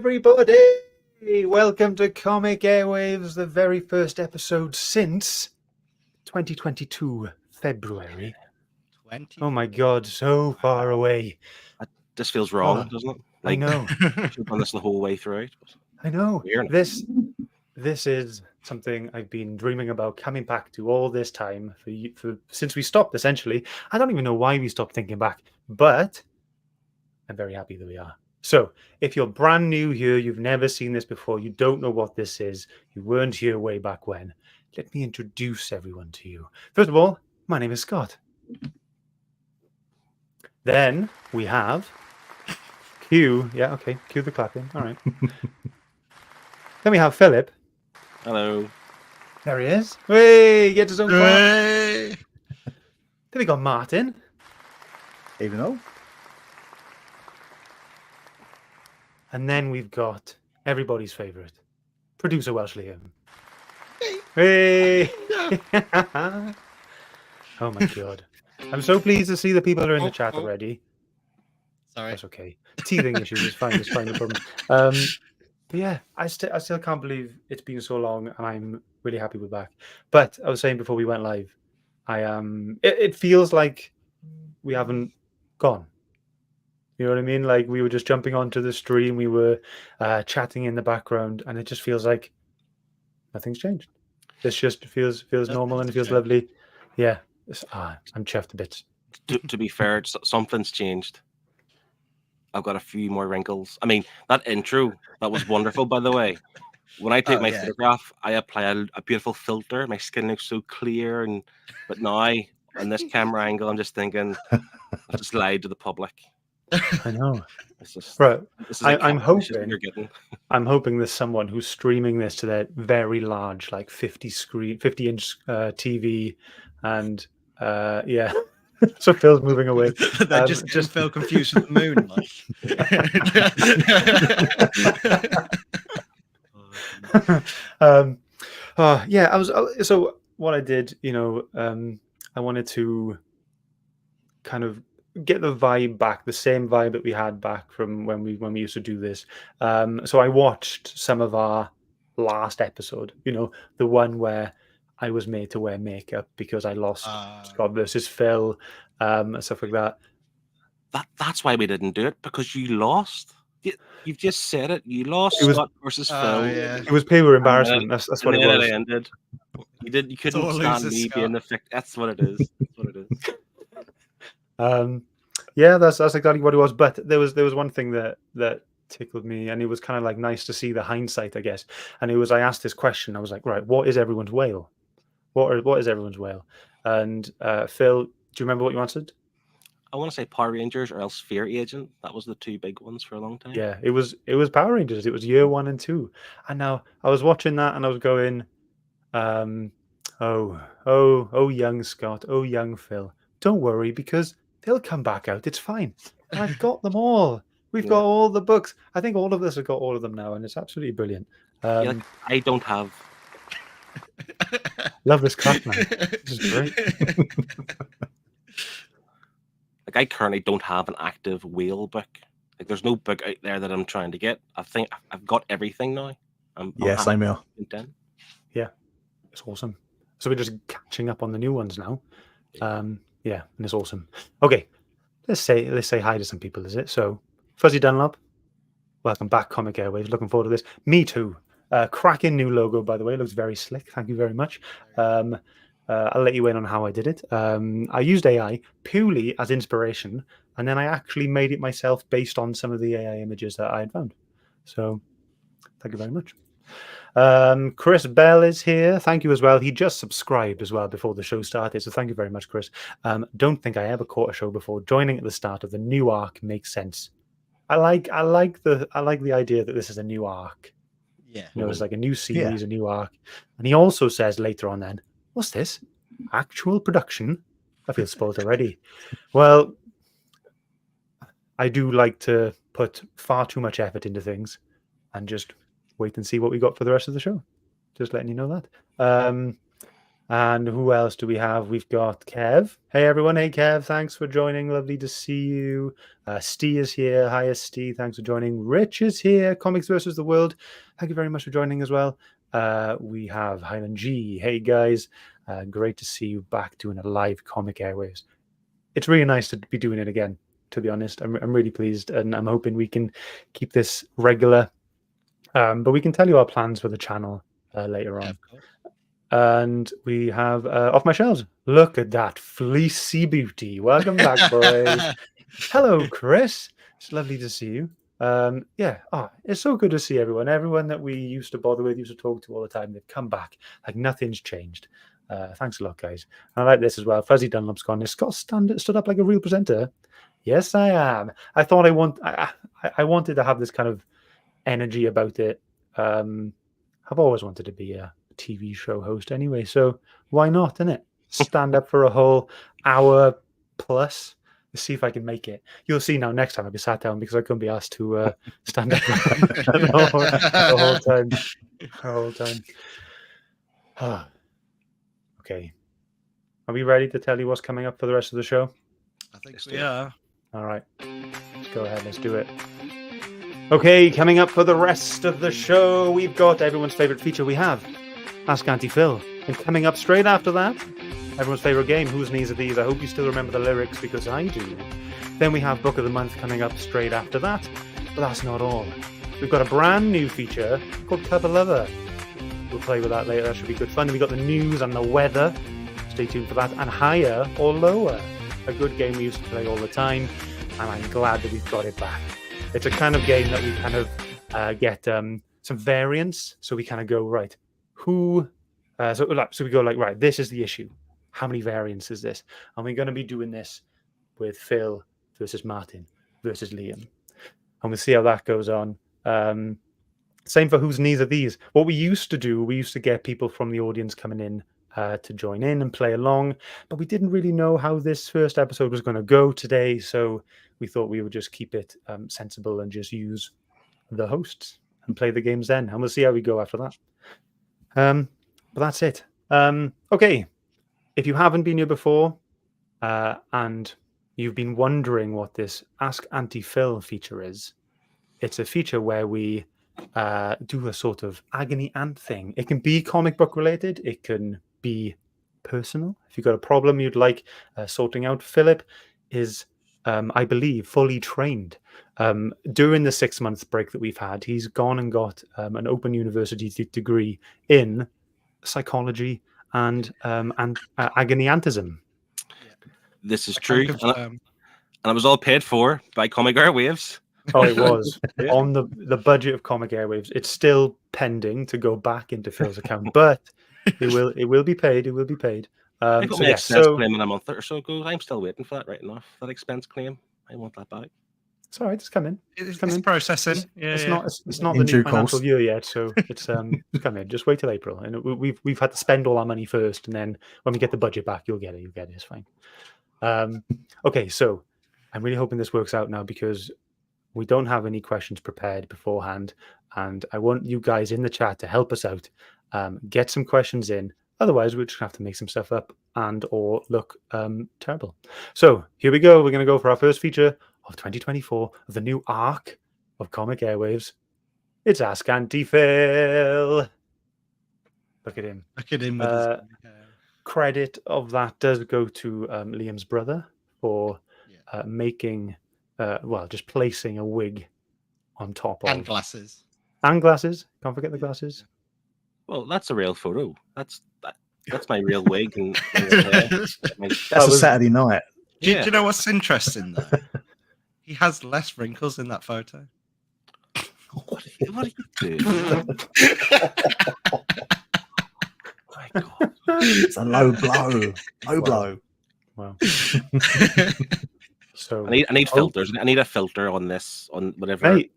everybody! Welcome to Comic Airwaves, the very first episode since 2022 February. Oh my God, so far away. This feels wrong, doesn't it? I know. Should have done this the whole way throughout. I know. Weird. This is something I've been dreaming about coming back to all this time for since we stopped. Essentially, I don't even know why we stopped thinking back, but I'm very happy that we are. So, if you're brand new here, you've never seen this before, you don't know what this is, you weren't here way back when, let me introduce everyone to you. First of all, my name is Scott. Then we have Q. Yeah, okay, cue the clapping. All right. Then we have Philip. Hello. There he is. Hey, he gets his own clap. Hey. Then we got Martin. Even though. And then we've got everybody's favourite, producer Welsh Liam. Hey! Oh my God. I'm so pleased to see the people are in the chat already. Sorry. That's okay. Teething issues is fine. It's fine, no problem. But yeah, I still can't believe it's been so long, and I'm really happy we're back. But I was saying before we went live, it feels like we haven't gone. You know what I mean? Like we were just jumping onto the stream, we were chatting in the background, and it just feels like nothing's changed. This just feels normal and it feels lovely. Yeah, I'm chuffed a bit. To be fair, something's changed. I've got a few more wrinkles. I mean, that intro, that was wonderful, by the way. When I take my photograph, I apply a beautiful filter. My skin looks so clear, but now on this camera angle, I'm just thinking, I've just lied to the public. I know. It's just, right. I'm hoping you're getting. I'm hoping there's someone who's streaming this to their very large, like 50-inch TV, and yeah. So Phil's moving away. They just feel confused with the moon. Like. Yeah, I was. So what I did, I wanted to kind of get the vibe back, the same vibe that we had back from when we used to do this. So I watched some of our last episode, the one where I was made to wear makeup because I lost Scott versus Phil, and stuff like that. That's why we didn't do it, because you lost. You've just said it. You lost Scott versus Phil. Yeah. It was pure embarrassment. That's what it was. It ended. You couldn't stand me being the victim. That's what it is. That's what it is. Yeah, that's exactly what it was. But there was one thing that tickled me, and it was kind of like nice to see the hindsight, I guess. And it was, I asked this question. I was like, right, what is everyone's whale? What is everyone's whale? And Phil, do you remember what you answered? I want to say Power Rangers or else Fear Agent. That was the two big ones for a long time. Yeah, it was Power Rangers. It was year 1 and 2. And now I was watching that and I was going, oh, young Scott, oh, young Phil, don't worry, because they'll come back out. It's fine. And I've got them all. We've got all the books. I think all of us have got all of them now, and it's absolutely brilliant. I don't have. Love this clap, man. This is great. Like, I currently don't have an active whale book. Like, there's no book out there that I'm trying to get. I think I've got everything now. I'm here. Yeah, it's awesome. So we're just catching up on the new ones now. Yeah, and it's awesome. Okay, let's say hi to some people. Is it so? Fuzzy Dunlop, welcome back, Comic Airwaves. Looking forward to this. Me too. Cracking new logo, by the way. It looks very slick. Thank you very much. I'll let you in on how I did it. I used AI purely as inspiration, and then I actually made it myself based on some of the AI images that I had found. So, thank you very much. Chris Bell is here. Thank you as well. He just subscribed as well before the show started, so thank you very much, Chris. Don't think I ever caught a show before. Joining at the start of the new arc makes sense. I like the idea that this is a new arc. Yeah, it's like a new series, a new arc. And he also says later on, then, what's this? Actual production? I feel spoiled already. Well, I do like to put far too much effort into things and just wait and see what we got for the rest of the show. Just letting you know that. And who else do we have? We've got Kev. Hey, everyone. Hey, Kev. Thanks for joining. Lovely to see you. Steve is here. Hi, Steve. Thanks for joining. Rich is here. Comics versus the World. Thank you very much for joining as well. We have Highland G. Hey, guys. Great to see you back doing a live Comic Airwaves. It's really nice to be doing it again, to be honest. I'm really pleased, and I'm hoping we can keep this regular. But we can tell you our plans for the channel later on. Of course. And we have off my shelves. Look at that fleecy beauty. Welcome back, boys. Hello, Chris. It's lovely to see you. It's so good to see everyone. Everyone that we used to bother with, used to talk to all the time, they've come back. Like nothing's changed. Thanks a lot, guys. I like this as well. Fuzzy Dunlop's gone. Is Scott stood up like a real presenter? Yes, I am. I thought I wanted to have this kind of energy about it. I've always wanted to be a TV show host anyway, so why not, innit? Stand up for a whole hour plus. Let's see if I can make it. You'll see now next time I'll be sat down because I couldn't be asked to stand up the whole time. The whole time. Okay. Are we ready to tell you what's coming up for the rest of the show? I think we are. All right. Let's go ahead. Let's do it. Okay, coming up for the rest of the show, we've got everyone's favorite feature we have, Ask Auntie Phil. And coming up straight after that, everyone's favorite game, Whose Knees Are These? I hope you still remember the lyrics because I do. Then we have Book of the Month coming up straight after that. But that's not all. We've got a brand new feature called Club of Lover. We'll play with that later. That should be good fun. Then we've got the news and the weather. Stay tuned for that. And Higher or Lower, a good game we used to play all the time. And I'm glad that we've got it back. It's a kind of game that we kind of get some variance. So we kind of go, right, so we go like, right, this is the issue. How many variants is this? And we're going to be doing this with Phil versus Martin versus Liam. And we'll see how that goes on. Same for Whose Knees Are These? What we used to do, we used to get people from the audience coming in to join in and play along. But we didn't really know how this first episode was going to go today. So we thought we would just keep it sensible and just use the hosts and play the games then. And we'll see how we go after that. But that's it. Okay. If you haven't been here before and you've been wondering what this Ask Auntie Phil feature is, it's a feature where we do a sort of agony aunt thing. It can be comic book related. It can be personal. If you've got a problem you'd like sorting out, Philip is, I believe, fully trained. During the 6-month break that we've had, he's gone and got an Open University degree in psychology and agony antism. This is true. And it was all paid for by Comic Airwaves. Oh, it was on the budget of Comic Airwaves. It's still pending to go back into Phil's account, but it will be paid. It will be paid. I got my expense claim in a month or so ago. I'm still waiting for that writing off. That expense claim. I want that back. It's all right. It's coming. It's processing. It's not the new financial year yet, so it's coming. Just wait till April, and we've had to spend all our money first, and then when we get the budget back, you'll get it. It's fine. Okay, so I'm really hoping this works out now because we don't have any questions prepared beforehand, and I want you guys in the chat to help us out. Get some questions in. Otherwise, we'll just have to make some stuff up and or look terrible. So here we go. We're going to go for our first feature of 2024 of the new arc of Comic Airwaves. It's Ask Auntie Phil. Look at him. Look at him with his credit of that does go to Liam's brother for making, just placing a wig on top of. And glasses. And glasses. Can't forget the glasses. Well, that's a real photo. That's my real wig. And that's a Saturday night. Do you know what's interesting though? He has less wrinkles in that photo. What are you doing? My God. It's a low blow. Low blow. Wow. So I need filters. I need a filter on this, on whatever. Hey,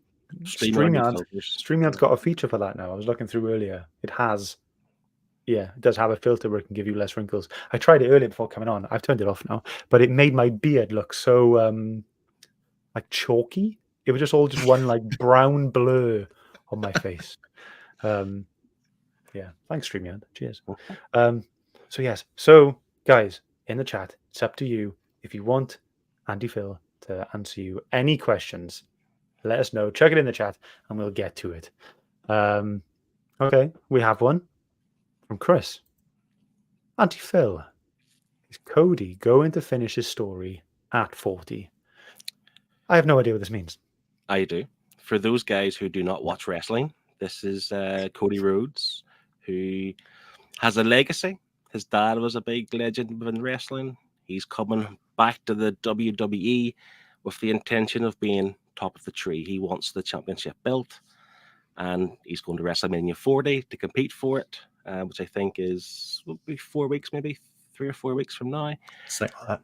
StreamYard's got a feature for that now. I was looking through earlier. It does have a filter where it can give you less wrinkles. I tried it earlier before coming on. I've turned it off now, but it made my beard look so like chalky. It was just one like brown blur on my face. Thanks StreamYard. Cheers. So yes. So guys, in the chat, it's up to you. If you want Andy Phil to answer you any questions, let us know. Chuck it in the chat, and we'll get to it. Okay, we have one from Chris. Auntie Phil, is Cody going to finish his story at 40? I have no idea what this means. I do. For those guys who do not watch wrestling, this is Cody Rhodes, who has a legacy. His dad was a big legend in wrestling. He's coming back to the WWE with the intention of being top of the tree. He wants the championship belt, and he's going to WrestleMania 40 to compete for it, which I think is will be 4 weeks, maybe 3 or 4 weeks from now. Something like that.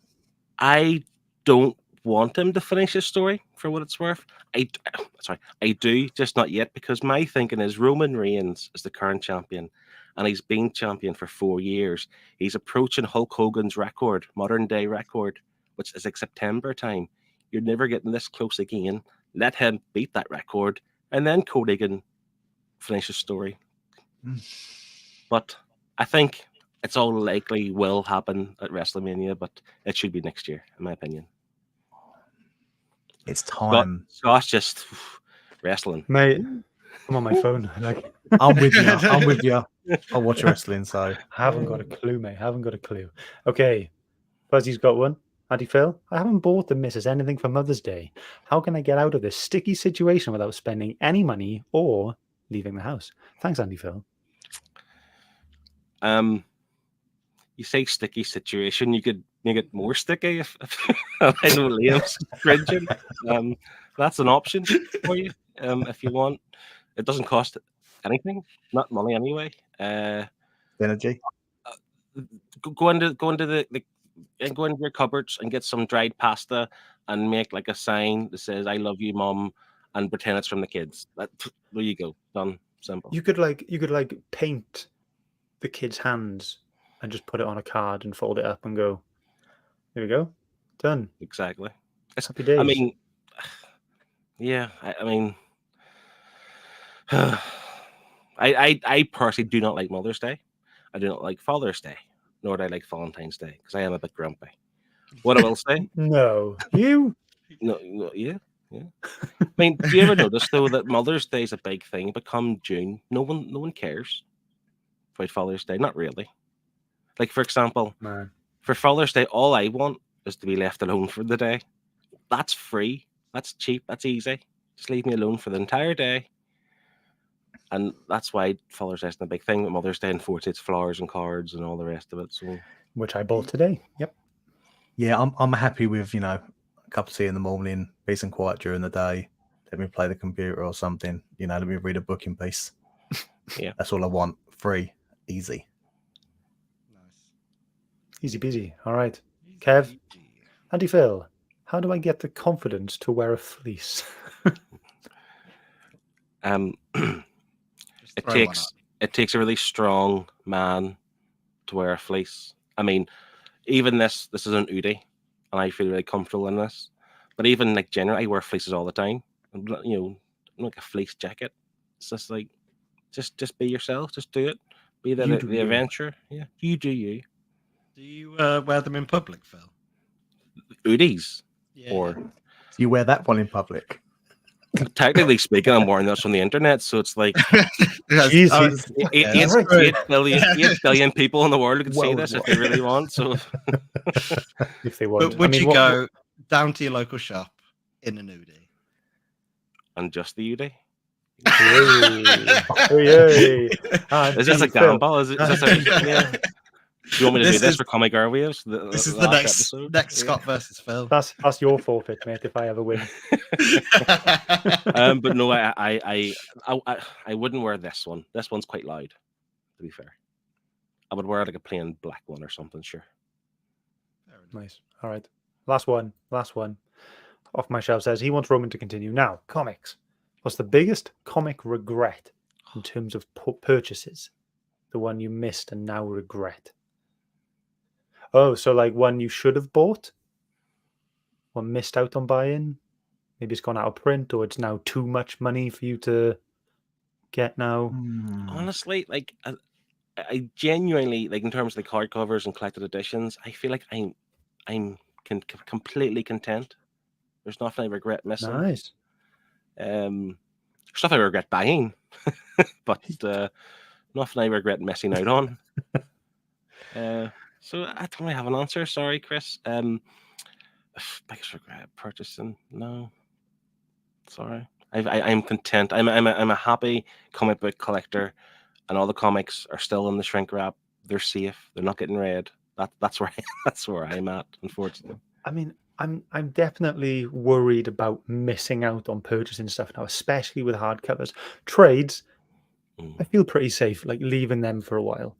I don't want him to finish his story for what it's worth. I do, just not yet, because my thinking is Roman Reigns is the current champion, and he's been champion for 4 years. He's approaching Hulk Hogan's record, modern day record, which is like September time. You're never getting this close again. Let him beat that record, and then Cody can finish his story. But I think it's all likely will happen at WrestleMania, but it should be next year, in my opinion. It's time. Scott's just wrestling. Mate, I'm on my phone. Like, I'm with you. I'm with you. I watch wrestling, so haven't got a clue, mate. Haven't got a clue. Okay, Fuzzy's got one. Andy Phil, I haven't bought the missus anything for Mother's Day. How can I get out of this sticky situation without spending any money or leaving the house? Thanks, Andy Phil. You say sticky situation, you could make it more sticky if I know Liam's cringing. That's an option for you if you want. It doesn't cost anything, not money anyway. energy. Go into your cupboards and get some dried pasta and make like a sign that says "I love you, Mom," and pretend it's from the kids. There you go, done. Simple. You could paint the kid's hands and just put it on a card and fold it up and go, there we go, done. Exactly. Happy days. I mean, yeah. I mean, I personally do not like Mother's Day. I do not like Father's Day, nor do I like Valentine's Day because I am a bit grumpy. What I will say? No, you. No, yeah. I mean, do you ever notice though that Mother's Day is a big thing, but come June, no one cares about Father's Day. Not really. Like for example, Man. For Father's Day, all I want is to be left alone for the day. That's free. That's cheap. That's easy. Just leave me alone for the entire day. And that's why Father's Day isn't a big thing. But Mother's Day enforces flowers and cards and all the rest of it. So, Which I bought today. Yep. Yeah, I'm happy with a cup of tea in the morning, peace and quiet during the day. Let me play the computer or something. Let me read a book in peace. Yeah, that's all I want. Free, easy. Nice. Easy peasy. All right. Kev, Andy Phil, how do I get the confidence to wear a fleece? It takes a really strong man to wear a fleece. I mean, even this is an Udi, and I feel really comfortable in this. But even like generally, I wear fleeces all the time. Like a fleece jacket. It's just like, just be yourself. Just do it. Be the adventure. Yeah, you do you. Do you wear them in public, Phil? Udis. Yeah. Or do you wear that one in public? Technically speaking, I'm wearing this on the internet, so it's like 8 billion people in the world who can see this if they really want. So, if they want, but would you go down to your local shop in an Udi? And just the Udi? Is this a gamble? Is this yeah? Do you want me to do this for Comic Airwaves? This is the next Scott versus Phil. That's your forfeit, mate. If I ever win. But no, I wouldn't wear this one. This one's quite loud. To be fair, I would wear like a plain black one or something. Sure. Nice. All right. Last one. Off my shelf says he wants Roman to continue. Now, comics. What's the biggest comic regret in terms of purchases? The one you missed and now regret. Oh, so like one you should have bought? One missed out on buying? Maybe it's gone out of print, or it's now too much money for you to get now. Honestly, like I genuinely like in terms of the card covers and collected editions. I feel like I'm completely content. There's nothing I regret missing. Nice. Stuff I regret buying, but nothing I regret missing out on. So I don't really have an answer. Sorry, Chris. Biggest regret purchasing? No. Sorry. I'm content. I'm a happy comic book collector, and all the comics are still in the shrink wrap. They're safe. They're not getting read. That's where that's where I'm at, unfortunately. I mean, I'm definitely worried about missing out on purchasing stuff now, especially with hardcovers. Trades, I feel pretty safe, like leaving them for a while.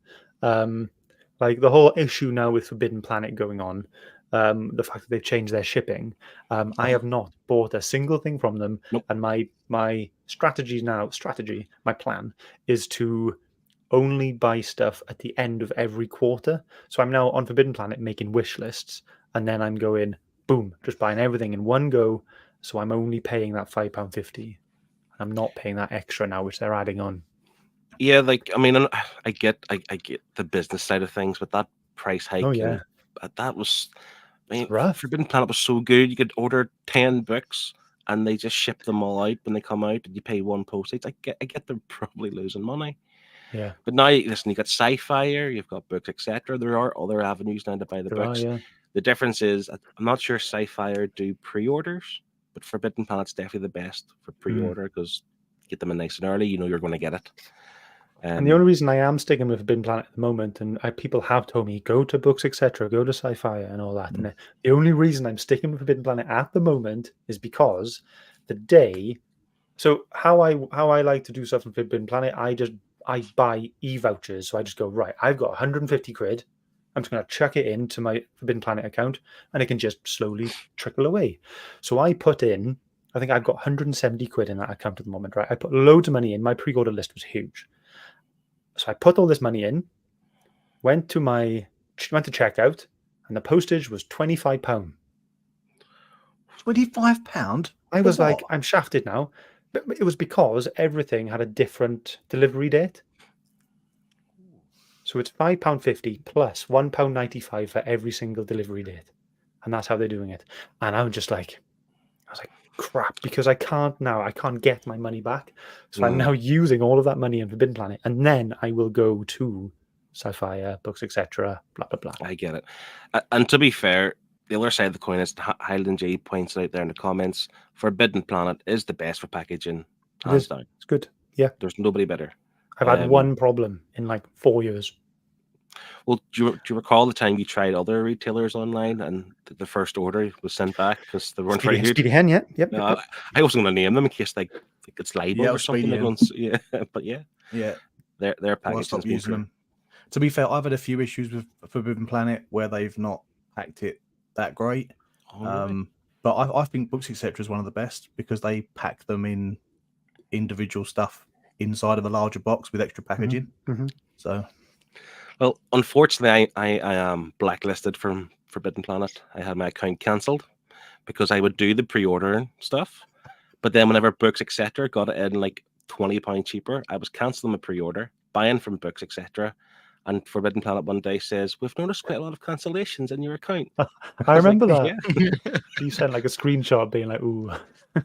Like the whole issue now with Forbidden Planet going on, the fact that they've changed their shipping, I have not bought a single thing from them. Nope. And my my plan is to only buy stuff at the end of every quarter. So I'm now on Forbidden Planet making wish lists, and then I'm going boom, just buying everything in one go. So I'm only paying that £5.50. I'm not paying that extra now, which they're adding on. Yeah, like I mean, I get the business side of things, but that price hike, Oh yeah, that was. I mean, rough. Forbidden Planet was so good. You could order 10 books, and they just ship them all out when they come out, and you pay one postage. I get they're probably losing money. Yeah, But now, listen, you got Sci-Fi, you've got books, etc. There are other avenues now to buy the there are. books. Yeah, The difference is, I'm not sure Sci-Fi do pre-orders, but Forbidden Planet's definitely the best for pre-order because get them in nice and early. You know you're going to get it. and the only reason I am sticking with Forbidden Planet at the moment, and people have told me go to books, etc., go to Sci-Fi and all that. And the only reason I'm sticking with Forbidden Planet at the moment is because the day. So how I like to do stuff in Forbidden Planet, I buy e-vouchers. So I just go, right, I've got 150 quid. I'm just going to chuck it into my Forbidden Planet account, and it can just slowly trickle away. So I put in, I think I've got 170 quid in that account at the moment, right? I put loads of money in. My pre-order list was huge. So I put all this money in, went to checkout, and the postage was £25. £25? I was like, I'm shafted now. But it was because everything had a different delivery date. So it's £5.50 plus £1.95 for every single delivery date. And that's how they're doing it. And I was like, crap, because I can't get my money back. So I'm now using all of that money in Forbidden Planet. And then I will go to Sci-Fi, books, etc., blah, blah, blah. I get it. And to be fair, the other side of the coin is Highland J points out there in the comments, Forbidden Planet is the best for packaging. Hands down. It's good. Yeah. There's nobody better. I've had one problem in like 4 years. Well, do you recall the time you tried other retailers online and the first order was sent back because they weren't very good? Speedy Hen, yeah. Yep. No, I wasn't going to name them in case like it's libel or something. Yeah, but yeah, their packaging's been them. To be fair, I've had a few issues with Forbidden Planet where they've not packed it that great. Really? But I think Books Etc. is one of the best because they pack them in individual stuff inside of a larger box with extra packaging. Mm-hmm. So, well, unfortunately, I am blacklisted from Forbidden Planet. I had my account cancelled because I would do the pre-order stuff, but then whenever Books Etc. got it in like £20 cheaper, I was cancelling my pre-order, buying from Books Etc. And Forbidden Planet one day says, we've noticed quite a lot of cancellations in your account. I remember that. Yeah. You sent like a screenshot being like, ooh.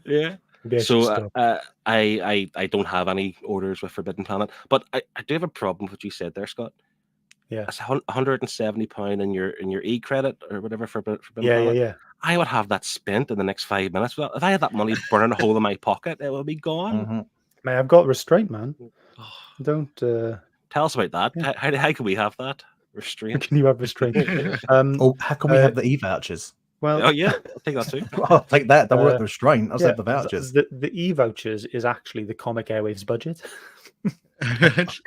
Yeah. So I don't have any orders with Forbidden Planet, but I do have a problem with what you said there, Scott. Yeah. It's £170 in your e-credit or whatever for Forbidden Planet. Yeah. I would have that spent in the next 5 minutes. If I had that money burning a hole in my pocket, it would be gone. Mm-hmm. Mate, I've got restraint, man. Don't... Tell us about that. Yeah. How can we have that restraint? Can you have restraint? how can we have the e-vouchers? Well, oh yeah, I'll take that too. I'll take that. Don't work the restraint. I'll take the vouchers. The e-vouchers is actually the Comic Airwaves budget. that's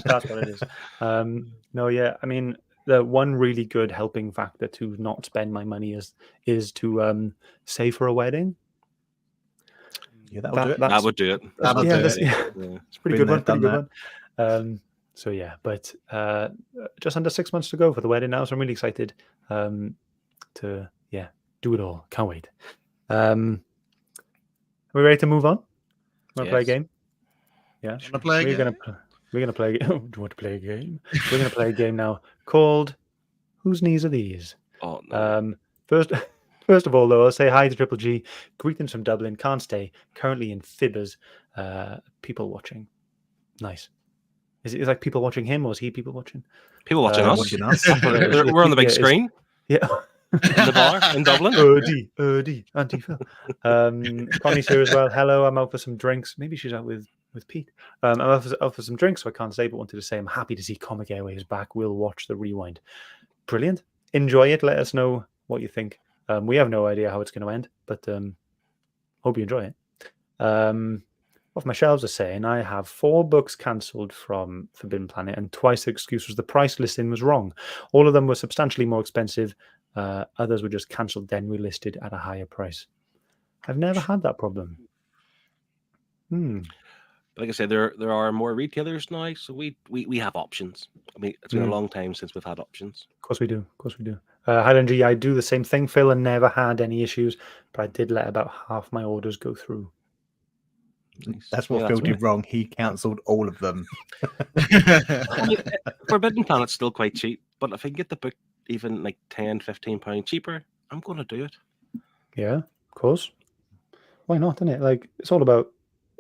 what it is. No, yeah. I mean, the one really good helping factor to not spend my money is to save for a wedding. Yeah, that would do it. Yeah, it's a pretty good one. Pretty good one. So yeah, but just under 6 months to go for the wedding now, so I'm really excited to do it all. Can't wait. Are we ready to move on? Want to play a game? Yeah. Want to play a game? We're gonna play. Do you want to play a game? We're gonna play a game now called "Whose Knees Are These?" Oh no. First, first of all, though, I'll say hi to Triple G. Greetings from Dublin. Can't stay. Currently in Fibbers. People watching. Nice. Is it like people watching him, or is he people watching? People watching us. Watching us. We're on the big Yeah, screen Yeah. in the bar in Dublin. Erdy, Auntie Phil. Connie's here as well. Hello, I'm out for some drinks. Maybe she's out with Pete. I'm out for some drinks, so I can't say, but wanted to say I'm happy to see Comic Airwaves back. We'll watch the rewind. Brilliant. Enjoy it. Let us know what you think. We have no idea how it's going to end, but hope you enjoy it. Off my shelves are saying I have 4 books cancelled from Forbidden Planet, and twice the excuse was the price listing was wrong. All of them were substantially more expensive. Others were just cancelled, then relisted at a higher price. I've never had that problem. But like I said, there are more retailers now, so we have options. I mean, it's been a long time since we've had options. Of course we do. Of course we do. Highland G, I do the same thing, Phil, and never had any issues, but I did let about half my orders go through. Nice. That's what Yeah, Phil that's did wrong. He cancelled all of them. I mean, Forbidden Planet's still quite cheap, but if I can get the book even like £10-15 cheaper, I'm going to do it. Yeah, of course. Why not, isn't it? Like, it's all about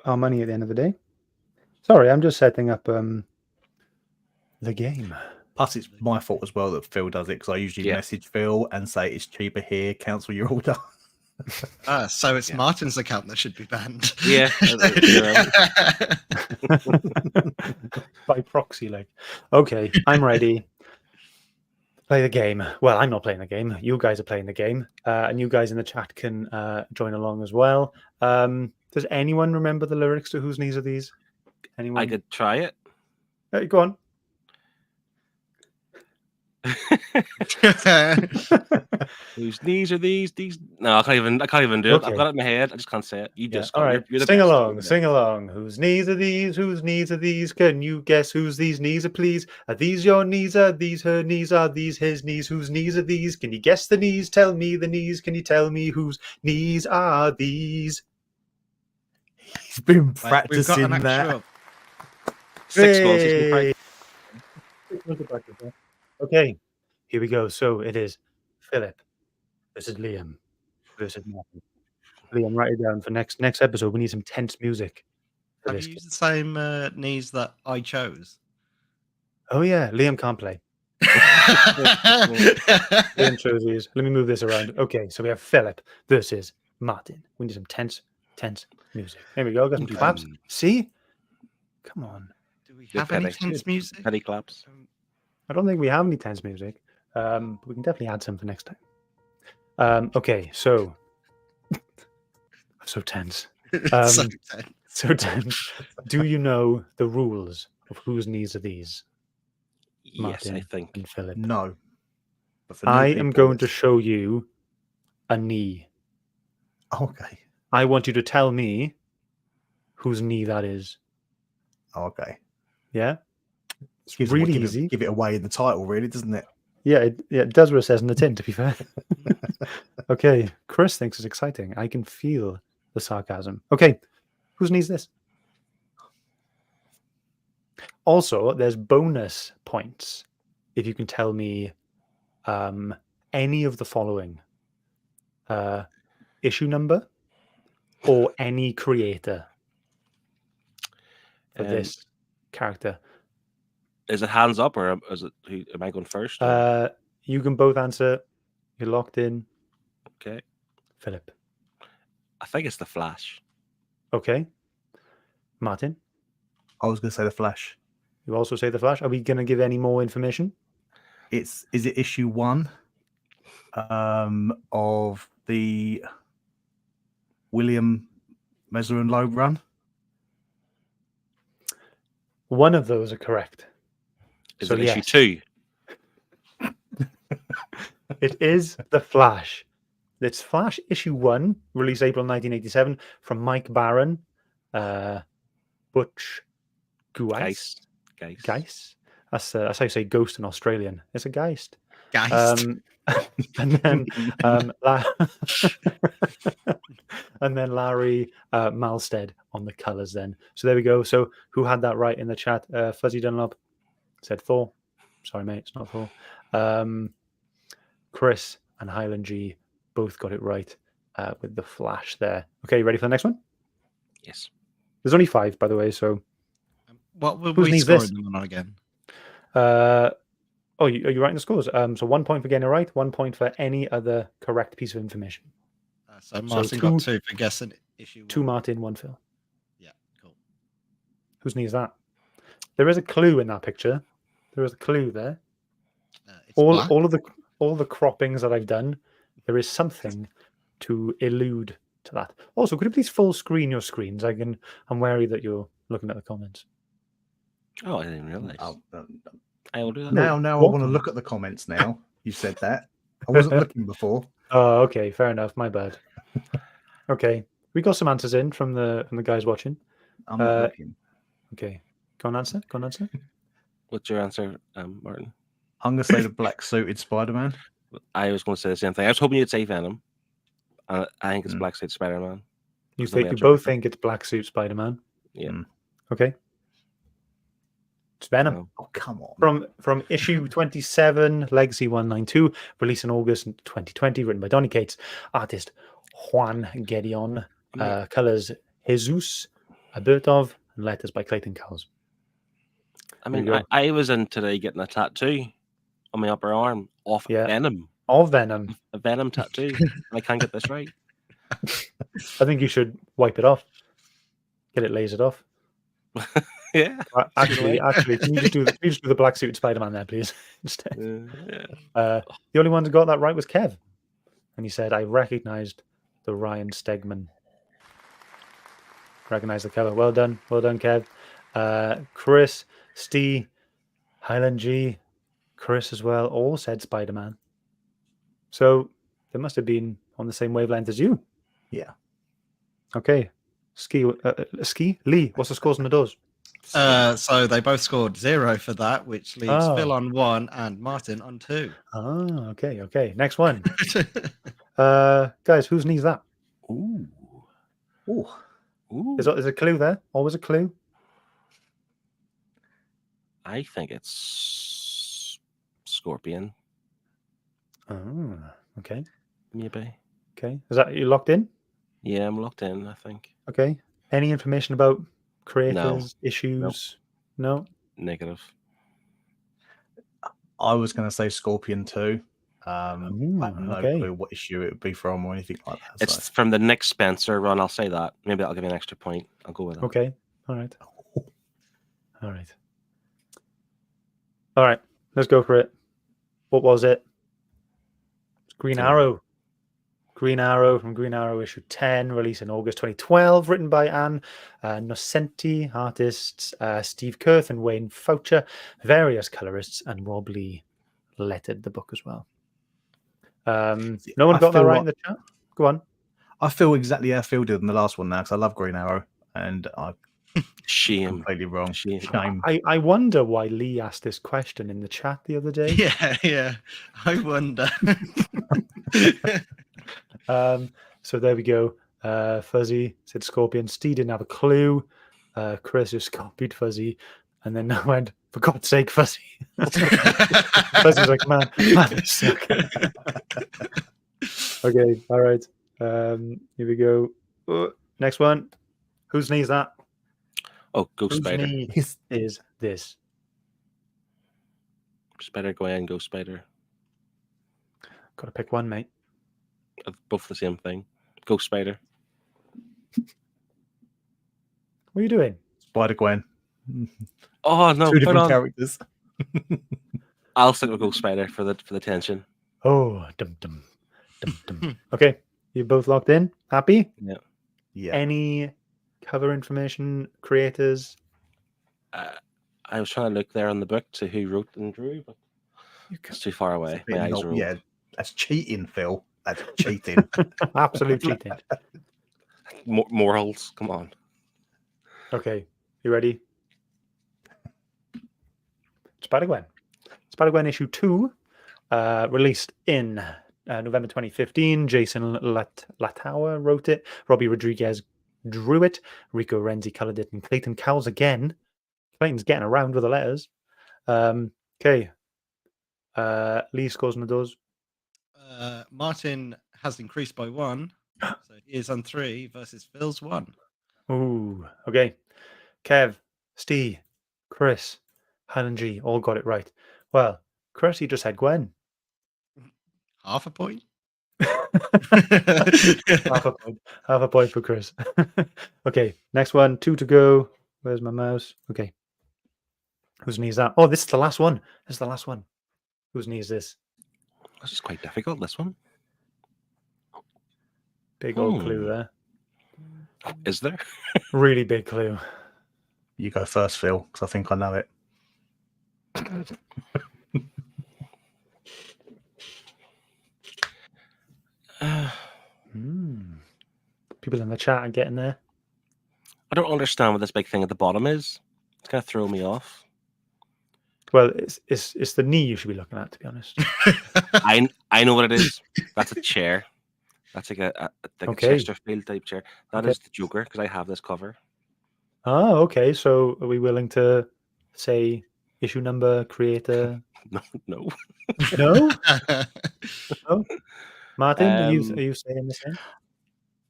our money at the end of the day. Sorry, I'm just setting up the game. Plus, it's my fault as well that Phil does it because I usually message Phil and say it's cheaper here. Cancel your order. So it's Martin's account that should be banned. Yeah. By proxy, like. Okay, I'm ready. Play the game. Well, I'm not playing the game. You guys are playing the game. And you guys in the chat can join along as well. Does anyone remember the lyrics to Whose Knees Are These? Anyone? I could try it. Go on. Whose knees are these? No, I can't even do it. I've got it in my head. I just can't say it. You just all right. You're the sing best. along. Sing along. Whose knees are these? Whose knees are these? Can you guess whose these knees are, please? Are these your knees? Are these her knees? Are these his knees? Whose knees are these? Can you guess the knees? Tell me the knees. Can you tell me whose knees are these? He's been practicing We've got that. 6 months. He's been Okay, here we go. So it is Philip versus Liam versus Martin. Liam, write it down for next episode. We need some tense music. Have you used the same knees that I chose? Oh yeah, Liam can't play. Liam chose these. Let me move this around. Okay, so we have Philip versus Martin. We need some tense music. There we go. Got some claps. See? Come on. Do we have any tense music? Penny claps. I don't think we have any tense music. But we can definitely add some for next time. Okay, so so tense. So tense. Do you know the rules of Whose Knees Are These? Yes, Martin I think. and Philip. No. But for new I am people, going to show you a knee. Okay. I want you to tell me whose knee that is. Okay. Yeah? It's really easy. Give it away in the title, really, doesn't it? Yeah, it does what it says in the tin, to be fair. Okay, Chris thinks it's exciting. I can feel the sarcasm. Okay, whose knee is this? Also, there's bonus points if you can tell me any of the following. Issue number or any creator for this character. Is it hands up or is it? Am I going first? You can both answer. You're locked in. Okay. Philip. I think it's the Flash. Okay. Martin. I was going to say the Flash. You also say the Flash. Are we going to give any more information? Is it issue 1 of the William Mesler and Loeb run? One of those are correct. Is it issue 2? It is the Flash. It's Flash issue 1, released April 1987, from Mike Barron, Butch Guice. Geist. That's how you say ghost in Australian. It's a Geist. Geist. And then and then Larry Malstead on the colours then. So there we go. So who had that right in the chat? Fuzzy Dunlop said Thor. Sorry, mate, it's not Thor. Chris and Highland G both got it right with the Flash there. Okay, you ready for the next one? Yes. There's only 5, by the way, so... What were Whose we needs scoring this? them on again? are you writing the scores? So 1 point for getting it right, 1 point for any other correct piece of information. So Martin got 2 for guessing issue 1. 2 Martin, 1 Phil. Yeah, cool. Whose knee is that? There is a clue in that picture. There is a clue there. It's black. All of the croppings that I've done, there is something to allude to that. Also, could you please full screen your screens? I'm wary that you're looking at the comments. Oh, I didn't realize. I will do that. Now I What? want to look at the comments now. You said that. I wasn't looking before. Oh, okay, fair enough. My bad. Okay, we got some answers in from the guys watching. I'm not looking. Okay, go on, answer. What's your answer, Martin? I'm going to say the black suited Spider-Man. I was going to say the same thing. I was hoping you'd say Venom. I think it's Black Suit Spider-Man. You both think it's Black Suit Spider-Man? Yeah. Okay. It's Venom. Oh, come on. From issue 27, Legacy 192, released in August 2020, written by Donny Cates, artist Juan Gedeon, colors Jesus Albertov, and letters by Clayton Cowles. I mean, I was in today getting a tattoo on my upper arm of Venom. Of Venom. A Venom tattoo. And I can't get this right. I think you should wipe it off. Get it lasered off. Yeah. Actually, can you just do the black suited Spider-Man there, please? Instead. The only one who got that right was Kev. And he said, I recognized the Ryan Stegman. Recognize the color. Well done, Kev. Chris, Steve, Highland G, Chris as well, all said Spider-Man. So they must have been on the same wavelength as you. Yeah. Okay. Ski, Lee, what's the scores on the doors? So they both scored 0 for that, which leaves Phil on 1 and Martin on 2. Oh, okay. Next one. Guys, whose knee is that? Ooh. There's a clue there. Always a clue. I think it's Scorpion. Oh, okay. Maybe. Okay. Is that you locked in? Yeah, I'm locked in, I think. Okay. Any information about creators, No. issues? No? Negative. I was going to say Scorpion too. I have no okay. clue what issue it would be from or anything like that. It's from the Nick Spencer run, I'll say that. Maybe I'll give you an extra point. I'll go with it. Okay. All right. Let's go for it. What was it? Green Arrow. Green Arrow from Green Arrow issue 10, released in August 2012, written by Anne Nocenti, artists Steve Kurth and Wayne Foucher, various colorists, and Rob Lee lettered the book as well. No one got that right in the chat? Go on. I feel exactly how Phil did in the last one now, because I love Green Arrow, and I Shame. completely wrong. Shame. I wonder why Lee asked this question in the chat the other day. Yeah. I wonder. So there we go. Fuzzy said Scorpion. Steve didn't have a clue. Chris just copied Fuzzy, and then I went, for God's sake, Fuzzy. Fuzzy's like, man, this sucks. Okay, all right. Here we go. Next one. Whose knee is that? Oh, Ghost Whose Spider. knee is this? Spider Gwen, Ghost Spider. Got to pick one, mate. Both the same thing. Ghost Spider. What are you doing? Spider-Gwen. Oh no! Two different characters. I'll stick with Ghost Spider for the tension. Oh, dum. Okay, you both locked in. Happy? Yeah. Any cover information, creators? I was trying to look there on the book to who wrote and drew, but it's too far away. My eyes are yeah, that's cheating, Phil. That's cheating. Absolute cheating. Morals, come on. Okay, you ready? Spider-Gwen. Spider-Gwen issue 2, released in November 2015. Jason Latower wrote it. Robbie Rodriguez drew it. Rico Renzi colored it, and Clayton Cowles again. Clayton's getting around with the letters. Okay. Lee scores and does. Martin has increased by 1, so he is on 3 versus Phil's 1. Ooh, okay. Kev, Steve, Chris, Highland G all got it right. Well, Chris, he just had Gwen. Half a point. Half a point. Half a point for Chris. Okay, next one. 2 to go. Where's my mouse? Okay. Whose knee is that? Oh, this is the last one. This is the last one. Whose knee is this? This is quite difficult, this one. Big old clue there. Is there? Really big clue. You go first, Phil, because I think I know it. People in the chat are getting there. I don't understand what this big thing at the bottom is. It's going to throw me off. Well, it's the knee you should be looking at, to be honest. I know what it is. That's a chair. That's like a Chesterfield type chair. That is the Joker, because I have this cover. Oh, okay. So are we willing to say issue number, creator? No. No? No? Martin, are you saying the same?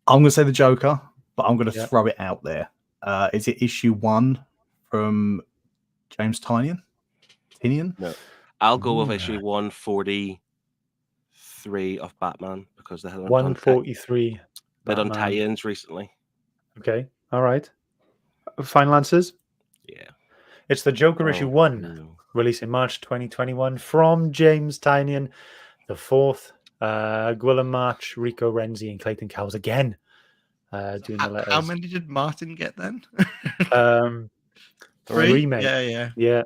I'm going to say the Joker, but I'm going to throw it out there. Is it issue 1 from James Tynion? No. I'll go with issue 143 of Batman, because they had 143. They've done tie-ins recently. Okay. All right. Final answers? Yeah. It's the Joker issue 1, released in March 2021 from James Tynion. The 4th, Gwilym March, Rico Renzi, and Clayton Cowles again doing the letters. How many did Martin get then? 3, mate. Yeah.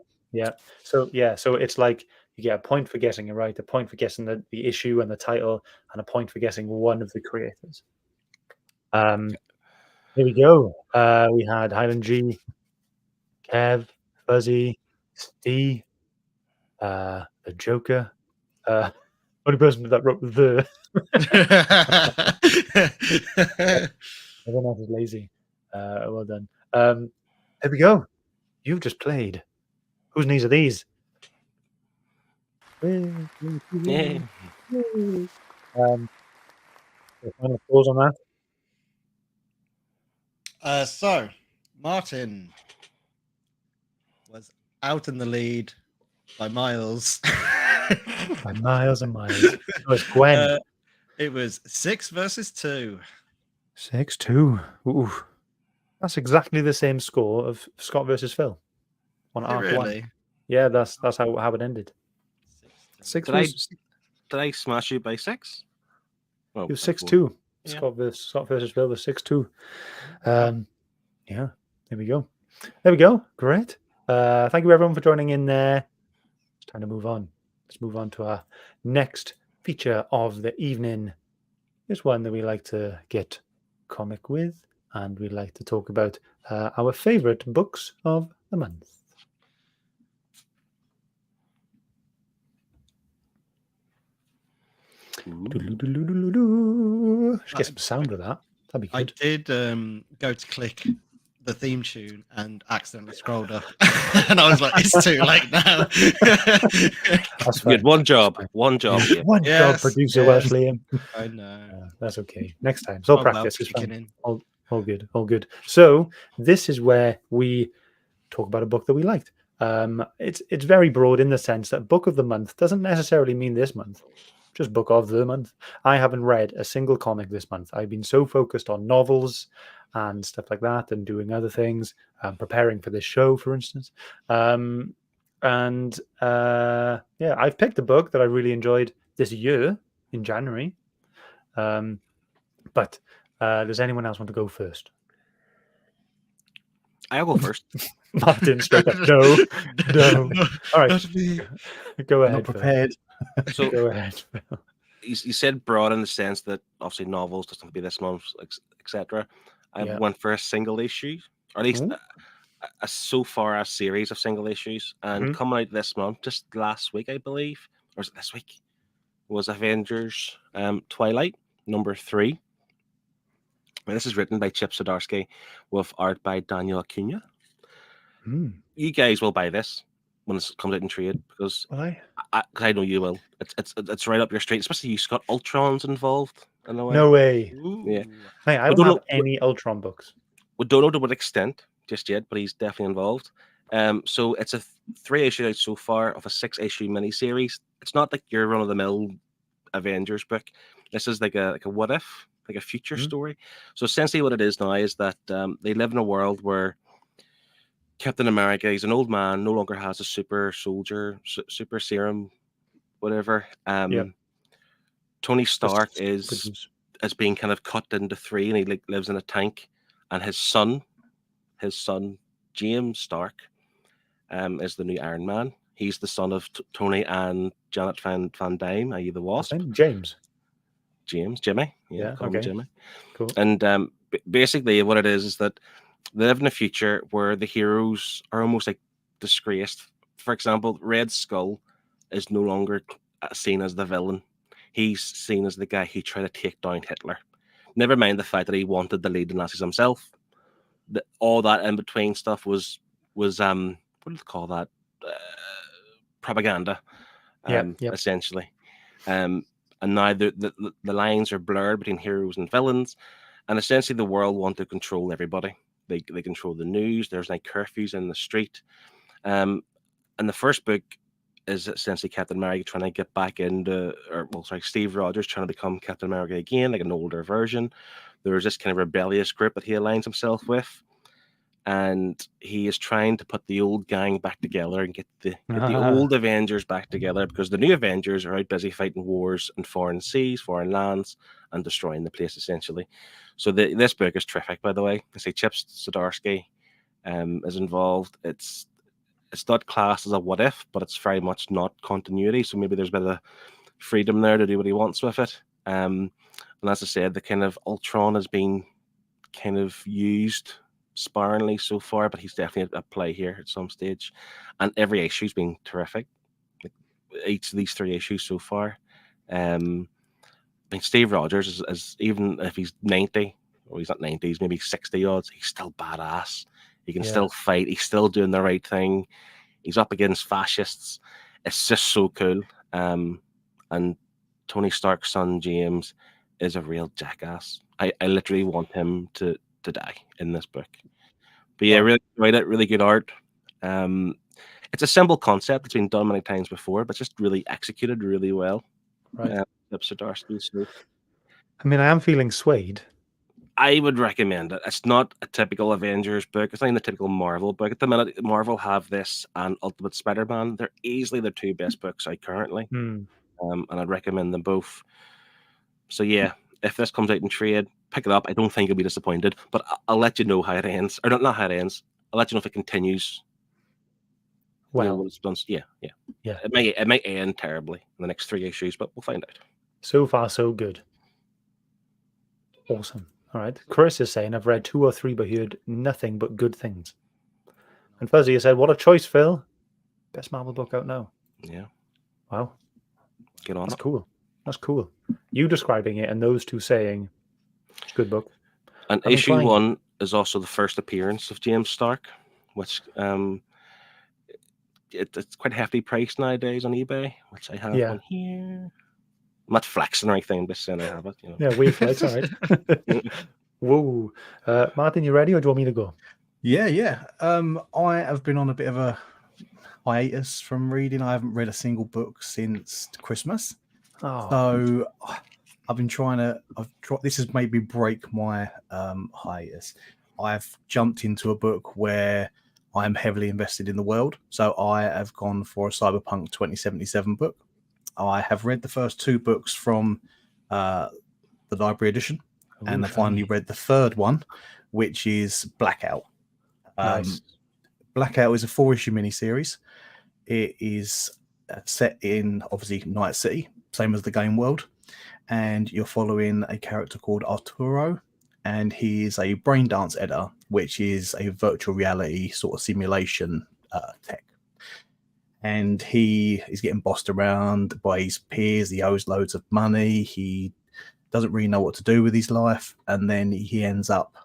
So it's like you get a point for guessing it right, a point for guessing the issue and the title, and a point for guessing one of the creators. Here we go. We had Highland G, Kev, Fuzzy, Steve, the Joker. Only person that wrote the. Everyone else is lazy. Well done. There we go. You've just played. Whose knees are these? Yeah. Final thoughts on that? So, Martin was out in the lead by miles. By miles and miles. Oh, it's Gwen. It was 6 versus 2. 6-2. Ooh. That's exactly the same score of Scott versus Phil on Arc 1. Yeah, that's how it ended. 6 Did I smash you by 6? It was 6-2. Yeah. Scott versus Phil was 6-2. Yeah, there we go. Great. Thank you everyone for joining in there. It's time to move on. Let's move on to our next feature of the evening. It's one that we like to get comic with, and we like to talk about our favorite books of the month. Should get some sound of that. That'd be good. I did go to click the theme tune and accidentally scrolled up, and I was like, "It's too late now." You had one job. One job, producer Welsh Liam. I know. That's okay. Next time, it's all practice. It's fine. All good. So this is where we talk about a book that we liked. It's very broad in the sense that book of the month doesn't necessarily mean this month. Just book of the month. I haven't read a single comic this month. I've been so focused on novels and stuff like that, and doing other things, preparing for this show, for instance. I've picked a book that I really enjoyed this year in January. But does anyone else want to go first? I'll go first. Martin, straight up. No. All right, go ahead. Not prepared. So go ahead. You said broad in the sense that obviously novels doesn't have to be this month, etc. I went for a single issue, or at least a so far a series of single issues, and coming out this month, just last week, I believe, or is it this week? was Avengers Twilight #3. And this is written by Chip Zdarsky with art by Daniel Acuna. You guys will buy this when it comes out in trade because Will I know you will. It's right up your street, especially you got Ultrons involved in a way. No way. Yeah. Hey, I We don't don't have any Ultron books. We don't know to what extent just yet, but he's definitely involved. So it's a 3-issue out so far of a 6-issue miniseries. It's not like your run-of-the-mill Avengers book. This is like a what if, like a future story. So essentially what it is now is that they live in a world where Captain America, he's an old man, no longer has a super soldier, super serum, whatever. Tony Stark is being kind of cut into 3, and he lives in a tank. And his son James Stark, is the new Iron Man. He's the son of Tony and Janet Van Dyne, i.e. the Wasp. Jimmy. Yeah, call him Jimmy. Cool. And basically what it is that they live in a future where the heroes are almost like disgraced. For example, Red Skull is no longer seen as the villain. He's seen as the guy who tried to take down Hitler. Never mind the fact that he wanted to lead the Nazis himself. All that in between stuff was what do you call that? Propaganda, essentially. And now the lines are blurred between heroes and villains, and essentially the world want to control everybody. They control the news. There's like curfews in the street. And the first book is essentially Captain America trying to get back into, Steve Rogers trying to become Captain America again, like an older version. There's this kind of rebellious group that he aligns himself with, and he is trying to put the old gang back together and get the old Avengers back together, because the new Avengers are out busy fighting wars in foreign seas, foreign lands, and destroying the place essentially. So this book is terrific, by the way. I say Chip Zdarsky is involved. It's not classed as a what if, but it's very much not continuity. So maybe there's a bit of freedom there to do what he wants with it. And as I said, the kind of Ultron has been kind of used sparingly so far, but he's definitely at play here at some stage. And every issue's been terrific. Like each of these 3 issues so far. I mean, Steve Rogers is even if he's 90, or he's not 90, he's maybe 60 odds, he's still badass. He can still fight. He's still doing the right thing. He's up against fascists. It's just so cool. And Tony Stark's son, James, is a real jackass. I literally want him to die in this book. But yeah, really enjoyed it. Really good art. It's a simple concept that's been done many times before, but just really executed really well. Right. Zdarsky, so. I mean, I am feeling swayed. I would recommend it. It's not a typical Avengers book. It's not even a typical Marvel book. At the minute, Marvel have this and Ultimate Spider-Man. They're easily the 2 best books out currently. And I'd recommend them both. So yeah, if this comes out in trade, pick it up. I don't think you'll be disappointed, but I'll let you know how it ends. Or not how it ends. I'll let you know if it continues. Well, it's done. Yeah. It might end terribly in the next 3 issues, but we'll find out. So far, so good. Awesome. All right. Chris is saying, I've read 2 or 3 but heard nothing but good things. And Fuzzy has said, what a choice, Phil. Best Marvel book out now. Yeah. Wow. Get on. That's cool. That's cool. You describing it and those 2 saying, good book. And issue 1 is also the first appearance of James Stark, which it's quite hefty price nowadays on eBay, which I have one here. I'm not flexing or anything, just saying I have it. You know. Yeah, we flex, all right. Whoa. Martin, you ready or do you want me to go? Yeah. I have been on a bit of a hiatus from reading. I haven't read a single book since Christmas. So I've been this has made me break my hiatus. I've jumped into a book where I'm heavily invested in the world. So I have gone for a Cyberpunk 2077 book. I have read the first 2 books from the library edition, and I finally read the 3rd one, which is Blackout. Nice. Blackout is a 4-issue miniseries. It is set in, obviously, Night City, same as the game world, and you're following a character called Arturo, and he is a brain dance editor, which is a virtual reality sort of simulation tech. and he is getting bossed around by his peers. He owes loads of money. He doesn't really know what to do with his life, and then he ends up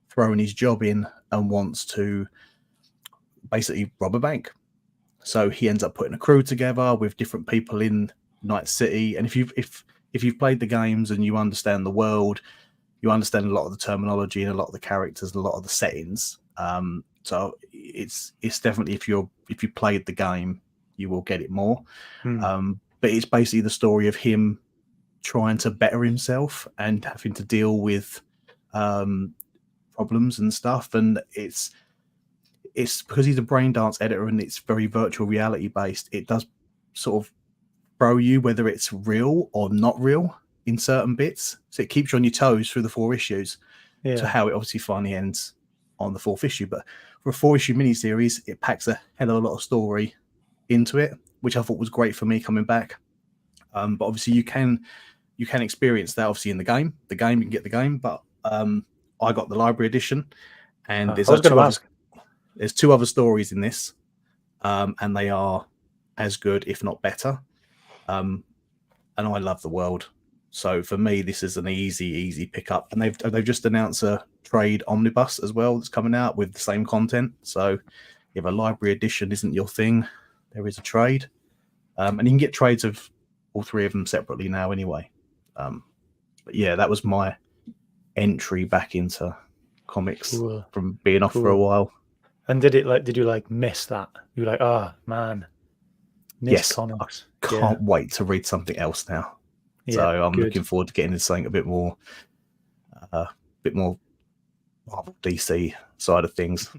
throwing his job in and wants to basically rob a bank. So he ends up putting a crew together with different people in Night City. And if you've played the games and you understand the world, you understand a lot of the terminology and a lot of the characters, and a lot of the settings. So it's definitely, if you played the game, you will get it more. But it's basically the story of him trying to better himself and having to deal with problems and stuff. And it's because he's a brain dance editor and it's very virtual reality based. It does sort of throw you whether it's real or not real in certain bits. So it keeps you on your toes through the 4 issues to how it obviously finally ends on the 4th issue. But for a 4-issue miniseries, it packs a hell of a lot of story into it, which I thought was great for me coming back. But obviously you can experience that obviously in the game. The game, you can get the game, but I got the library edition, and there's there's 2 other stories in this, and they are as good, if not better. And I love the world, so for me, this is an easy pick-up. And they've just announced a trade omnibus as well that's coming out with the same content. So if a library edition isn't your thing, there is a trade, and you can get trades of all 3 of them separately now anyway. But yeah, that was my entry back into comics from being off for a while. And did you miss that? You were like, oh man, miss comics. Can't wait to read something else now. So I'm looking forward to getting into something a bit more Marvel DC side of things.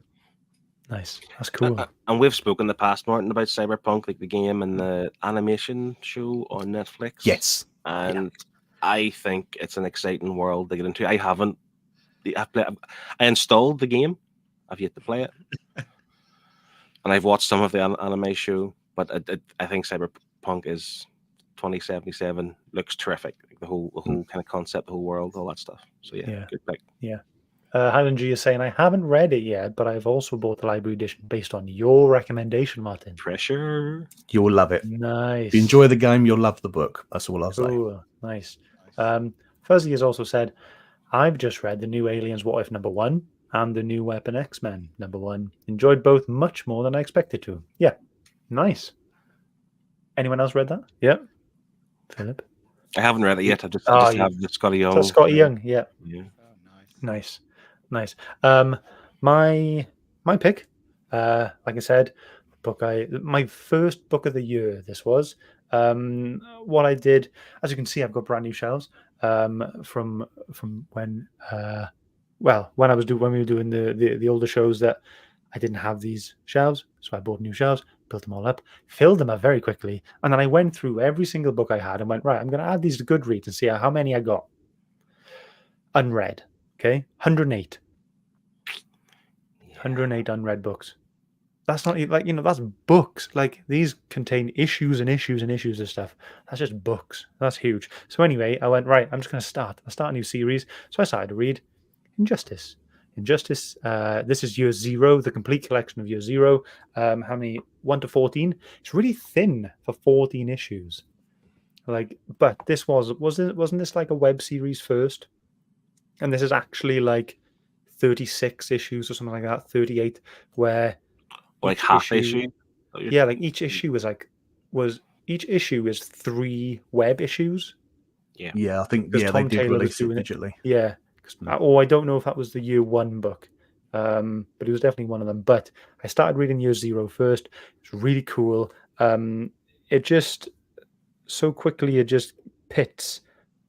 Nice, that's cool. And we've spoken in the past, Martin, about Cyberpunk, like the game and the animation show on Netflix. Yes, and I think it's an exciting world to get into. I installed the game. I've yet to play it, and I've watched some of the anime show. But I think Cyberpunk is 2077 looks terrific. Like the whole kind of concept, the whole world, all that stuff. So good pick. Yeah. Highland G is saying, I haven't read it yet, but I've also bought the library edition based on your recommendation, Martin. Pressure. You'll love it. Nice. If you enjoy the game, you'll love the book. That's all I'll say. Nice. Fuzzy has also said, I've just read the new Aliens What If #1 and the new Weapon X-Men #1. Enjoyed both much more than I expected to. Yeah. Nice. Anyone else read that? Yeah. Philip? I haven't read it yet. I just have the Scotty Young. Scotty Young, yeah. Nice. My pick, like I said, my first book of the year. This was what I did. As you can see, I've got brand new shelves from when when we were doing the older shows that I didn't have these shelves, so I bought new shelves, built them all up, filled them up very quickly, and then I went through every single book I had and went, right, I'm going to add these to Goodreads and see how many I got unread. Okay, 108. 108 unread books. That's not that's books. Like, these contain issues and issues and issues of stuff. That's just books. That's huge. So anyway, I went, right, I'm just going to start. I'll start a new series. So I started to read Injustice. This is year 0, the complete collection of year 0. How many? 1 to 14. It's really thin for 14 issues. But this wasn't this like a web series first? And this is actually like 36 issues or something like that, 38, where like half issue. Yeah, like each issue each issue is 3 web issues. Yeah, I think they did release it digitally. Yeah. I don't know if that was the year 1 book, but it was definitely one of them. But I started reading year 0 first. It's really cool. It just so quickly pits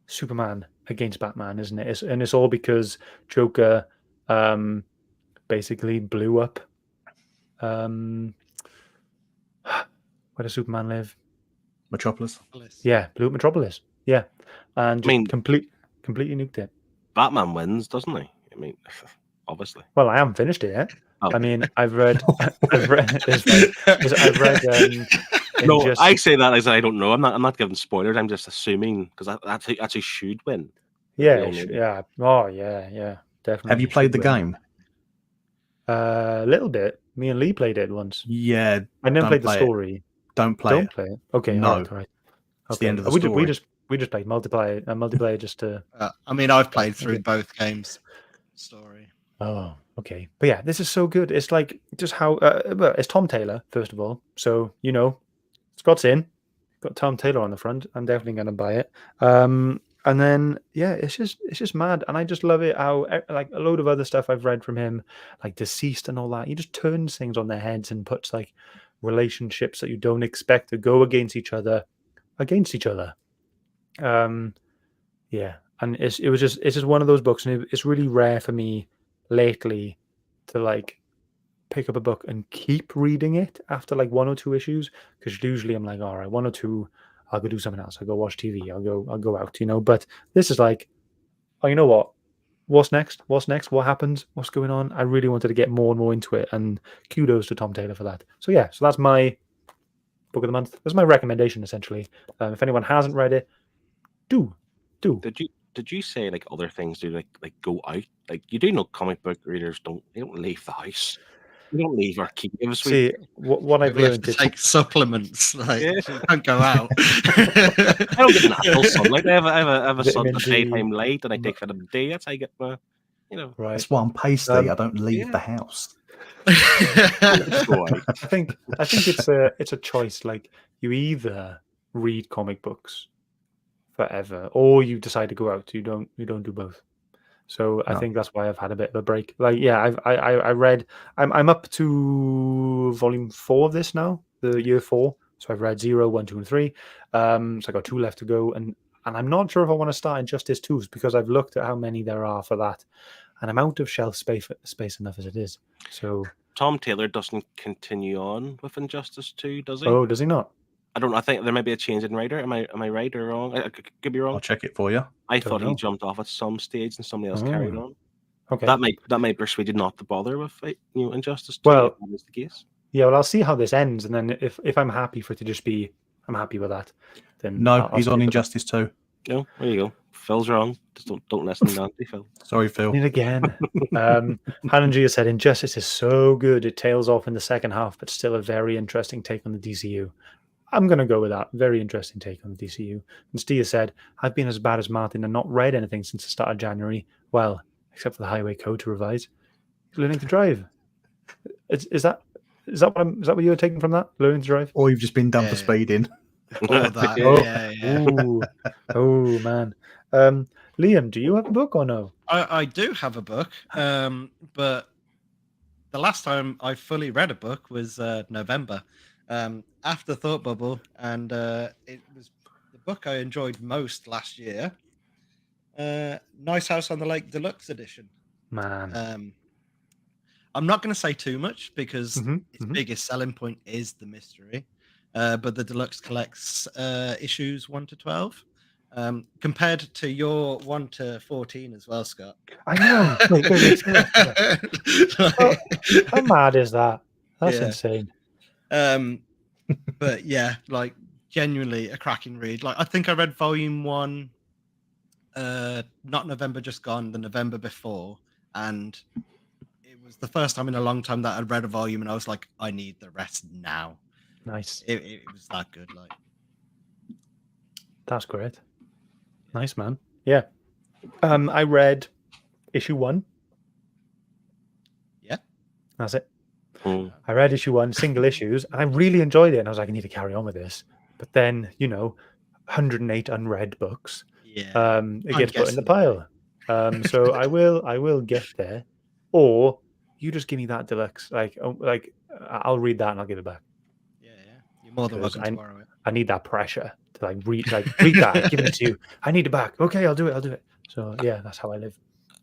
Superman against Batman, isn't it? And it's all because Joker basically blew up. Where does Superman live? Metropolis. Yeah, blew up Metropolis. Yeah, and completely nuked it. Batman wins, doesn't he? I mean, obviously. Well, I haven't finished it yet. Oh. I mean, I've read. No, I say that as I don't know. I'm not giving spoilers. I'm just assuming because that's he should win. Yeah. Oh, yeah. Definitely. Have you played the game? A little bit. Me and Lee played it once. Yeah, I never played the story. Don't play Don't it. play it. Okay, No. all right. It's the end of the we story. we just played multiplayer just to. I mean, I've played Okay. through both games. Story. Oh, okay. But yeah, this is so good. It's like just how well, it's Tom Taylor first of all, so Scott's in. Got Tom Taylor on the front. I'm definitely going to buy it. And then yeah, it's just mad, and I just love it how like a load of other stuff I've read from him, like Deceased and all that. He just turns things on their heads and puts like relationships that you don't expect to go against each other. Yeah, and it's just one of those books, and it's really rare for me lately to like pick up a book and keep reading it after like one or two issues, because usually I'm like, all right, one or two, I'll go do something else. I'll go watch TV. I'll go out, But this is like, oh, you know what? What's next? What's next? What happens? What's going on? I really wanted to get more and more into it, and kudos to Tom Taylor for that. So yeah, so that's my book of the month. That's my recommendation essentially. If anyone hasn't read it, do. Did you say like other things do like go out? Like you do know comic book readers don't leave the house. We don't leave our caves. See what I've We have learned. to It's take supplements. Like Yeah. we don't go out. I don't get natural sunlight. I have a Vitamin daytime D. light, and I take vitamin D. That's how I get my, right. That's why I'm pasty. I don't leave yeah. the house. Just go out. I think it's a choice. Like you either read comic books forever, or you decide to go out. You don't do both. So I No. think that's why I've had a bit of a break. Like yeah, I read. I'm up to volume 4 of this now, the year 4. So I've read 0, 1, 2, and 3. So I got 2 left to go, and I'm not sure if I want to start Injustice 2 because I've looked at how many there are for that, and I'm out of shelf space enough as it is. So Tom Taylor doesn't continue on with Injustice 2, does he? oh, does he not? I don't know. I think there might be a change in writer. Am I right or wrong? I could be wrong. I'll check it for you. I Don't thought know. he jumped off at some stage and somebody else carried Oh. on. Okay. That might persuade you not to bother with Injustice 2 Well, if that is the case. Yeah, well, I'll see how this ends, and then if I'm happy for it to just be, I'm happy with that. Then No, I'll he's on stick with Injustice 2. No, there you go. Phil's wrong. Just don't listen to Nancy, Phil. Sorry, that. Phil. And again, Hannah Gia said Injustice is so good it tails off in the second half, but still a very interesting take on the DCU. I'm gonna go with that. Very interesting take on the DCU. And Stia said, I've been as bad as Martin and not read anything since the start of January. Well, except for the highway code to revise. Learning to drive. Is that what you were taking from that? Learning to drive? Or you've just been done for Yeah. speeding. All that. Oh. Yeah. Ooh. Oh man. Liam, do you have a book or no? I do have a book, but the last time I fully read a book was November, after Thought Bubble, and it was the book I enjoyed most last year. Nice House on the Lake Deluxe Edition. Man. I'm not going to say too much because Mhm, its mhm. biggest selling point is the mystery, but the deluxe collects issues 1 to 12. Compared to your 1 to 14 as well, Scott. I know. Wait. How mad is that? That's Yeah. insane. But yeah, like genuinely a cracking read. Like I think I read volume 1, not November just gone, the November before, and it was the first time in a long time that I'd read a volume, and I was like, I need the rest now. Nice. It was that good. Like That's great. Nice, man. Yeah. I read issue 1. Yeah. That's it. Mm. I read issue 1, single issues, and I really enjoyed it. And I was like, I need to carry on with this. But then, 108 unread books. Yeah. It gets put in the guessing. pile. So I will get there. Or you just give me that deluxe. I'll read that and I'll give it back. Yeah. You're more than 'Cause welcome to borrow it. I need that pressure to read that, giving it to you. I need it back. Okay, I'll do it. So yeah, that's how I live.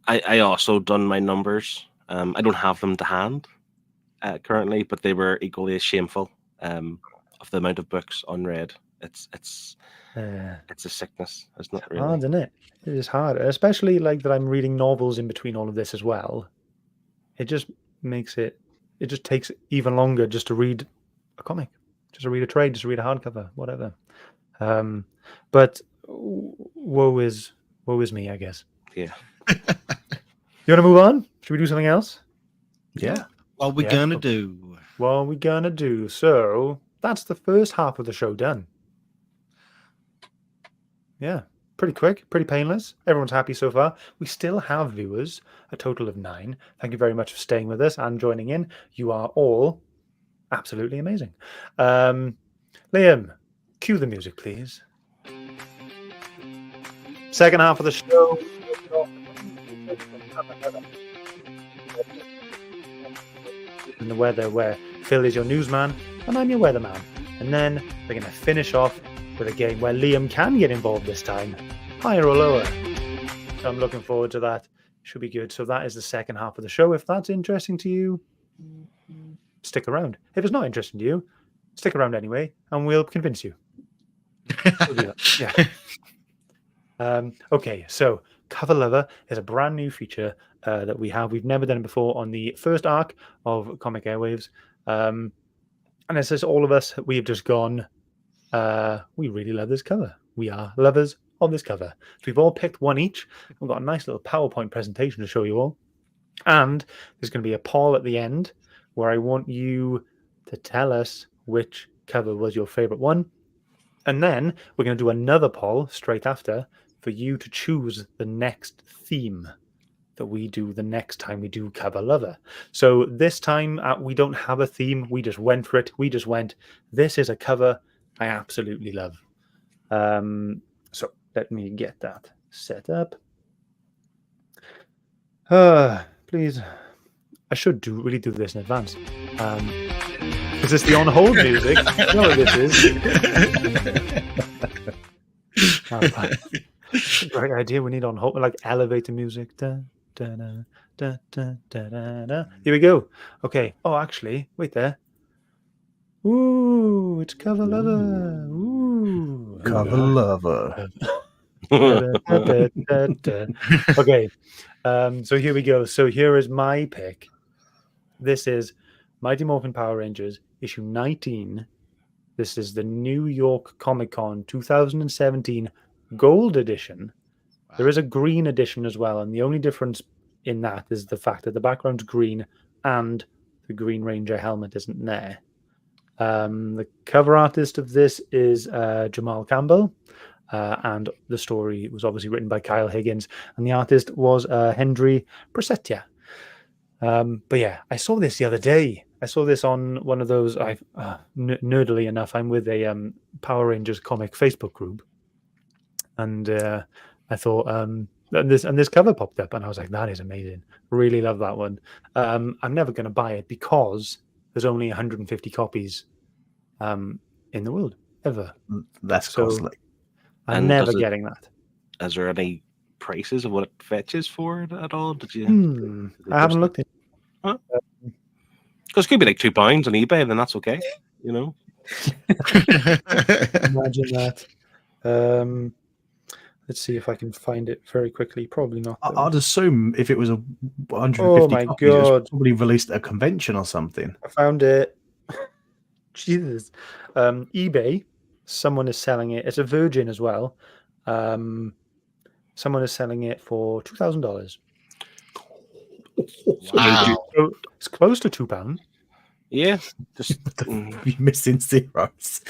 I also done my numbers. I don't have them to hand currently, but they were equally as shameful of the amount of books unread. It's a sickness, isn't it? Really? Hard, isn't it? It is hard, especially that I'm reading novels in between all of this as well. It just makes it. It just takes even longer just to read a comic, just to read a trade, just to read a hardcover, whatever. But woe is me, I guess. Yeah. You want to move on? Should we do something else? Yeah. What we Yeah. gonna do? What are we gonna do? So that's the first half of the show done. Yeah, pretty quick, pretty painless. Everyone's happy so far. We still have viewers, a total of 9. Thank you very much for staying with us and joining in. You are all absolutely amazing. Liam, cue the music, please. Second half of the show. In the weather, where Phil is your newsman and I'm your weatherman. And then we're going to finish off with a game where Liam can get involved this time, higher or lower. So I'm looking forward to that. Should be good. So that is the second half of the show. If that's interesting to you, stick around. If it's not interesting to you, stick around anyway, and we'll convince you. We'll do that. Yeah. Okay, so Cover Lover is a brand new feature that we have. We've never done it before on the first arc of Comic Airwaves. And it says all of us, we've just gone, we really love this cover. We are lovers of this cover. So we've all picked one each. We've got a nice little PowerPoint presentation to show you all. And there's going to be a poll at the end where I want you to tell us which cover was your favorite one. And then we're going to do another poll straight after for you to choose the next theme that we do the next time we do Cover Lover. So this time we don't have a theme. We just went for it. We just went, this is a cover I absolutely love. So let me get that set up. Please. I should really do this in advance. Is this the on hold music? You know what this is. Great idea. We need on hold, like elevator music. Da, da, da, da, da, da, da, da. Here we go. Okay. Oh, actually, wait there. Ooh, it's Cover Lover. Ooh, Cover Lover. Okay. So here we go. So here is my pick. This is Mighty Morphin Power Rangers issue 19. This is the New York Comic Con 2017 Gold Edition. Wow. There is a green edition as well, and the only difference in that is the fact that the background's green and the Green Ranger helmet isn't there. The cover artist of this is Jamal Campbell, and the story was obviously written by Kyle Higgins, and the artist was Hendry Presettia. But yeah, I saw this the other day. I saw this on one of those. Nerdily enough, I'm with a Power Rangers comic Facebook group, and I thought, and this cover popped up, and I was like, that is amazing. Really love that one. I'm never going to buy it because there's only 150 copies in the world ever. That's costly. I'm never getting that. Is there any prices of what it fetches for it at all? Did you? I haven't looked at it. Because it could be like £2 on eBay, then that's okay. You know. Imagine that. Let's see if I can find it very quickly. Probably not. Though. I'd assume if it was a 150 oh my copies, God. it was probably released at a convention or something. I found it. Jesus. eBay. Someone is selling it. It's a Virgin as well. Someone is selling it for $2,000. Wow. So it's close to £2. Yeah. Just you're missing zeros.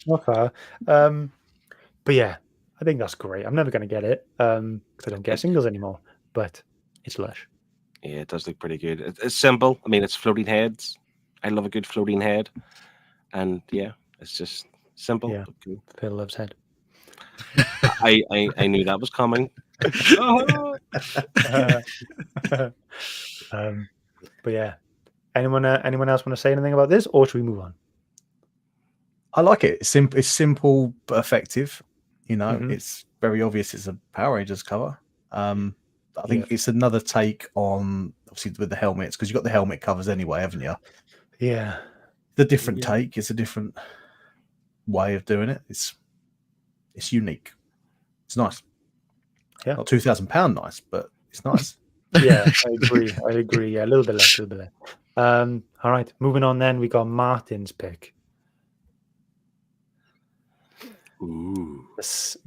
Not far. But yeah, I think that's great. I'm never going to get it because I don't get singles anymore. But it's lush. Yeah, it does look pretty good. It's simple. I mean, it's floating heads. I love a good floating head. And yeah, it's just simple. Yeah, Phil loves head. I knew that was coming. But yeah, anyone else want to say anything about this, or should we move on? I like it. It's simple but effective. You know, it's very obvious it's a Power Rangers cover. I think it's another take on, obviously, with the helmets, because you've got the helmet covers anyway, haven't you? Yeah. The different take. It's a different way of doing it. It's unique. It's nice. Yeah. Not £2,000 nice, but it's nice. Yeah, I agree. Yeah, a little bit less. All right, moving on then. We got Martin's pick. Ooh.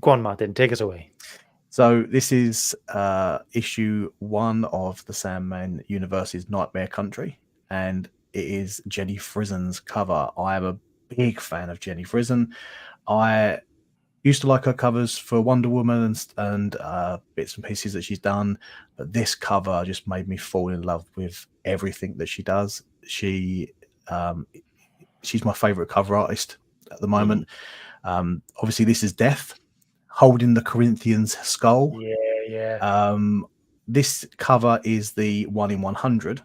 Go on, Martin. Take us away. So this is issue 1 of the Sandman Universe's Nightmare Country. and it is Jenny Frizen's cover. I am a big fan of Jenny Frizen. I used to like her covers for Wonder Woman and bits and pieces that she's done, but this cover just made me fall in love with everything that she does. She's my favorite cover artist at the moment. Obviously, this is Death holding the Corinthians skull. Yeah. This cover is the 1 in 100,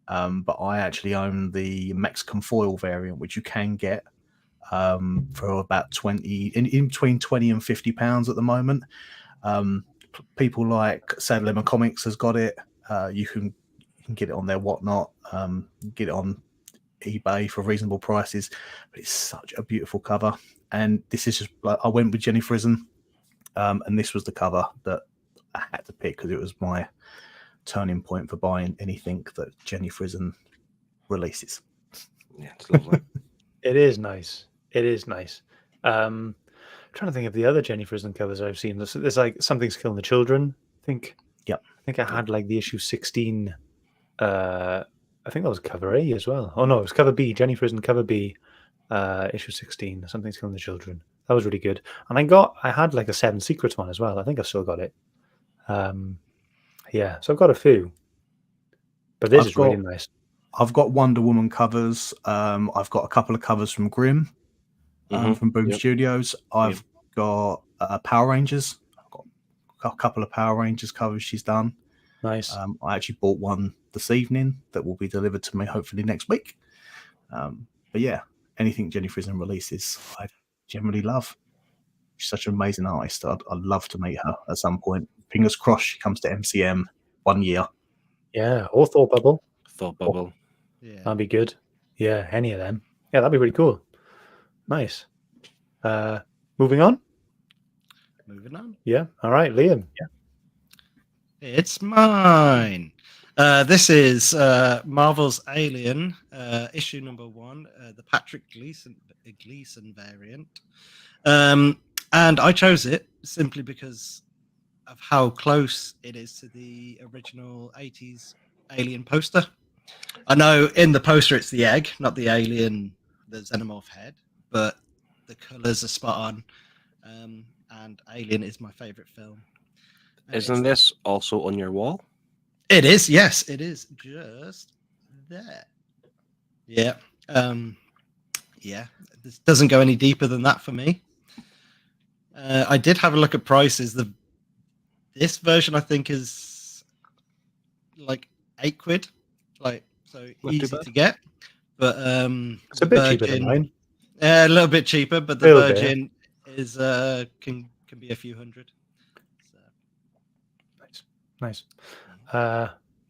but I actually own the Mexican foil variant, which you can get for about 20 in between 20 and 50 pounds at the moment. People like Sad Lemon Comics has got it. You can get it on their Whatnot, get it on eBay for reasonable prices, but it's such a beautiful cover. And this is just like, I went with Jenny Frizen, and this was the cover that I had to pick because it was my turning point for buying anything that Jenny Frizen releases. Yeah, it's lovely. It is nice. It is nice. I'm trying to think of the other Jenny Frizen covers I've seen. There's like Something's Killing the Children. I think I had like the issue 16. I think that was cover A as well. Oh no, it was cover B. Jenny Frizen cover B, issue 16. Something's Killing the Children. That was really good. And I had like a 7 Secrets one as well. I think I've still got it. Yeah, so I've got a few. But this is really nice. I've got Wonder Woman covers. I've got a couple of covers from Grimm, from Boom Studios. I've got Power Rangers. I've got a couple of Power Rangers covers she's done. Nice. I actually bought one this evening that will be delivered to me hopefully next week. But yeah, anything Jenny Frizen releases, I generally love. She's such an amazing artist. I'd love to meet her at some point. Fingers crossed she comes to MCM one year. Yeah, or Thought Bubble. Thought Bubble. Yeah. That'd be good. Yeah, any of them. Yeah, that'd be really cool. Nice. Moving on. Yeah. All right, Liam. Yeah. It's mine. This is Marvel's Alien, issue number 1, the Patrick Gleason variant. And I chose it simply because of how close it is to the original 80s Alien poster. I know in the poster it's the egg, not the alien, the xenomorph head, but the colours are spot on. And Alien is my favourite film. Isn't this also on your wall? It is, yes, it is just there. Yeah. Yeah, this doesn't go any deeper than that for me. I did have a look at prices. This version I think is like £8, like so Not easy too bad. to get. But It's a bit cheaper than mine. a little bit cheaper, but the Little bit. Virgin is can be a few hundred. So. Nice.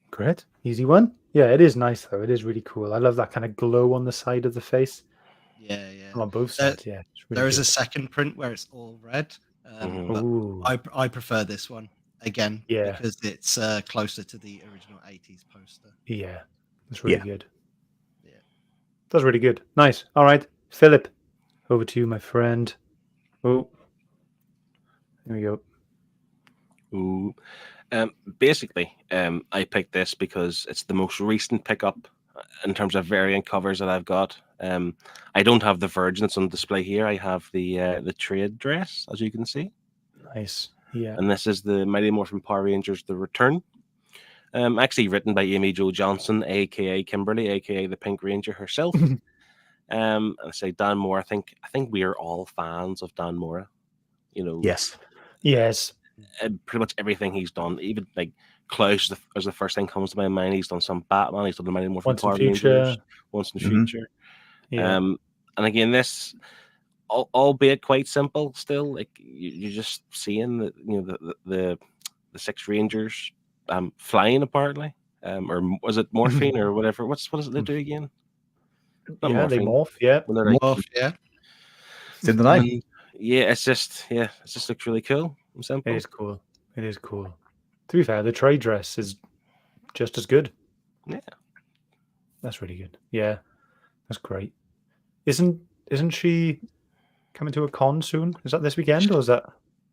Great. Easy one. Yeah, it is nice though. It is really cool. I love that kind of glow on the side of the face. Yeah. On both sides, yeah. It's really There is good. a second print where it's all red. But Ooh. I prefer this one again because it's closer to the original 80s poster. Yeah. That's really good. Yeah. That's really good. Nice. All right. Philip, over to you, my friend. Oh. There we go. Ooh. Basically, I picked this because it's the most recent pickup in terms of variant covers that I've got. I don't have the Virgin that's on display here. I have the trade dress, as you can see. Nice. Yeah. And this is the Mighty Morphin Power Rangers: The Return. Actually written by Amy Jo Johnson, aka Kimberly, aka the Pink Ranger herself. I say Dan Moore. I think we are all fans of Dan Moore. You know. Yes. Yes. Pretty much everything he's done, even like Klaus is the first thing comes to my mind. He's done some Batman. He's done the Mighty Morphin Once in Power Future. Rangers. Once in the Future. Yeah. And again, this, albeit quite simple, still like you're just seeing the 6 Rangers flying apparently, or was it morphine or whatever? What is it they do again? Not Yeah, they morphine. morph. Yeah. When they're like, Morph, yeah. It's in the name. yeah, it just looks really cool. And simple. It is cool. It is cool. To be fair, the trade dress is just as good. Yeah. That's really good. Yeah. That's great. Isn't she coming to a con soon? Is that this weekend or is that?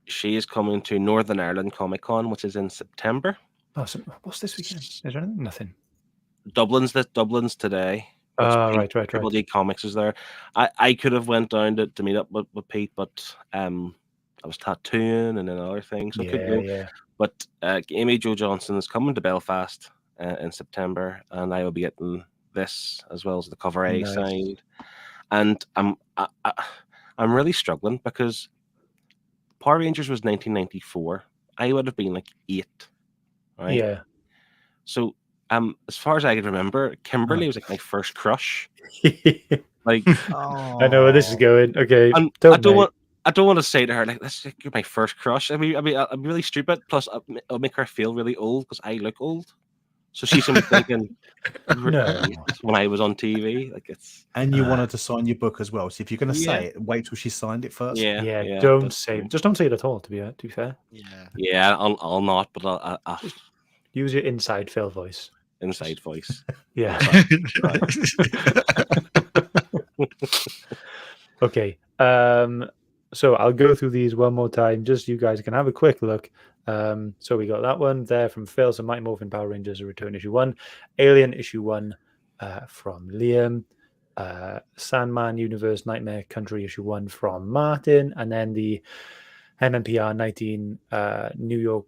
She is coming to Northern Ireland Comic Con, which is in September. Oh, so what's this weekend? Is there anything? Nothing. Dublin's today. Which Right. Triple D Comics is there. I could have went down to meet up with Pete, but I was tattooing and then other things, so I couldn't go. Yeah. But Amy Jo Johnson is coming to Belfast in September, and I will be getting this as well as the cover A Nice. signed. And I'm really struggling because Power Rangers was 1994. I would have been like 8, right? Yeah. So as far as I can remember, Kimberly was like my first crush. Like I know where this is going. Okay, and I don't want to say to her like, "This is you're my first crush." I mean, I'm really stupid. Plus, I'll make her feel really old because I look old. So she's gonna be thinking, No. when I was on TV, like it's. And you wanted to sign your book as well. So if you're going to Yeah. say it, wait till she signed it first. Yeah. Don't say it at all. To be fair. Yeah, I'll not, but I'll Use your inside Phil voice. inside voice. Yeah. Okay. So I'll go through these one more time, just so you guys can have a quick look. So we got that one there from Phil. So Mighty Morphin Power Rangers: A Return issue 1, Alien issue 1 from Liam, Sandman Universe Nightmare Country issue 1 from Martin, and then the MMPR 19 New York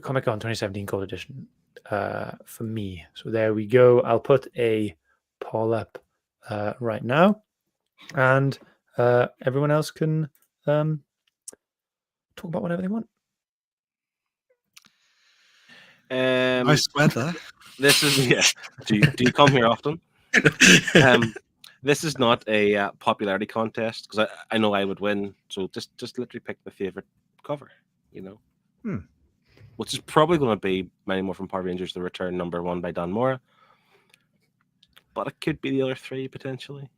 Comic Con 2017 Gold Edition for me. So there we go. I'll put a poll up right now, and everyone else can talk about whatever they want. Nice weather. This is Do you come here often? This is not a popularity contest because I know I would win. So just literally pick my favorite cover. Which is probably going to be Mighty Morphin Power Rangers: The Return #1 by Dan Mora. But it could be the other 3 potentially.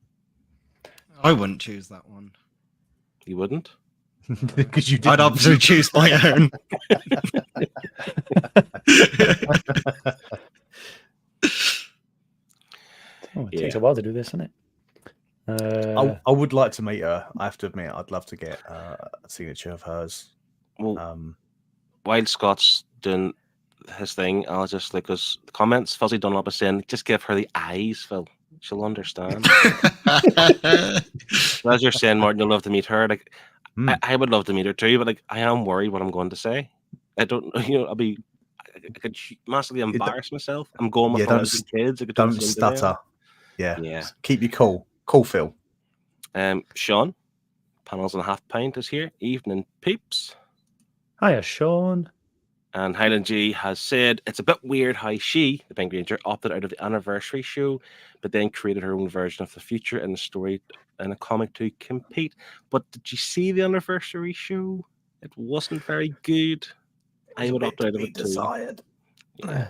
I wouldn't choose that one. You wouldn't? Because you I'd obviously choose my own. It takes a while to do this, doesn't it? I would like to meet her. I have to admit, I'd love to get a signature of hers. Well, while Scott's doing his thing, I'll just like because the comments Fuzzy Dunlop is saying, just give her the eyes, Phil. She'll understand. As you're saying, Martin, you'll love to meet her. Like I would love to meet her too, but like I am worried what I'm going to say. I don't, I could massively embarrass myself. I'm going with 1,000 kids. Don't stutter. Yeah. Keep you cool. Cool, Phil. Sean, Panels and a Half Pint is here. Evening, peeps. Hiya, Sean. And Highland G has said it's a bit weird how she, the Pink Ranger, opted out of the anniversary show, but then created her own version of the future in the story in a comic to compete. But did you see the anniversary show? It wasn't very good. I would opt out of it too. Yeah.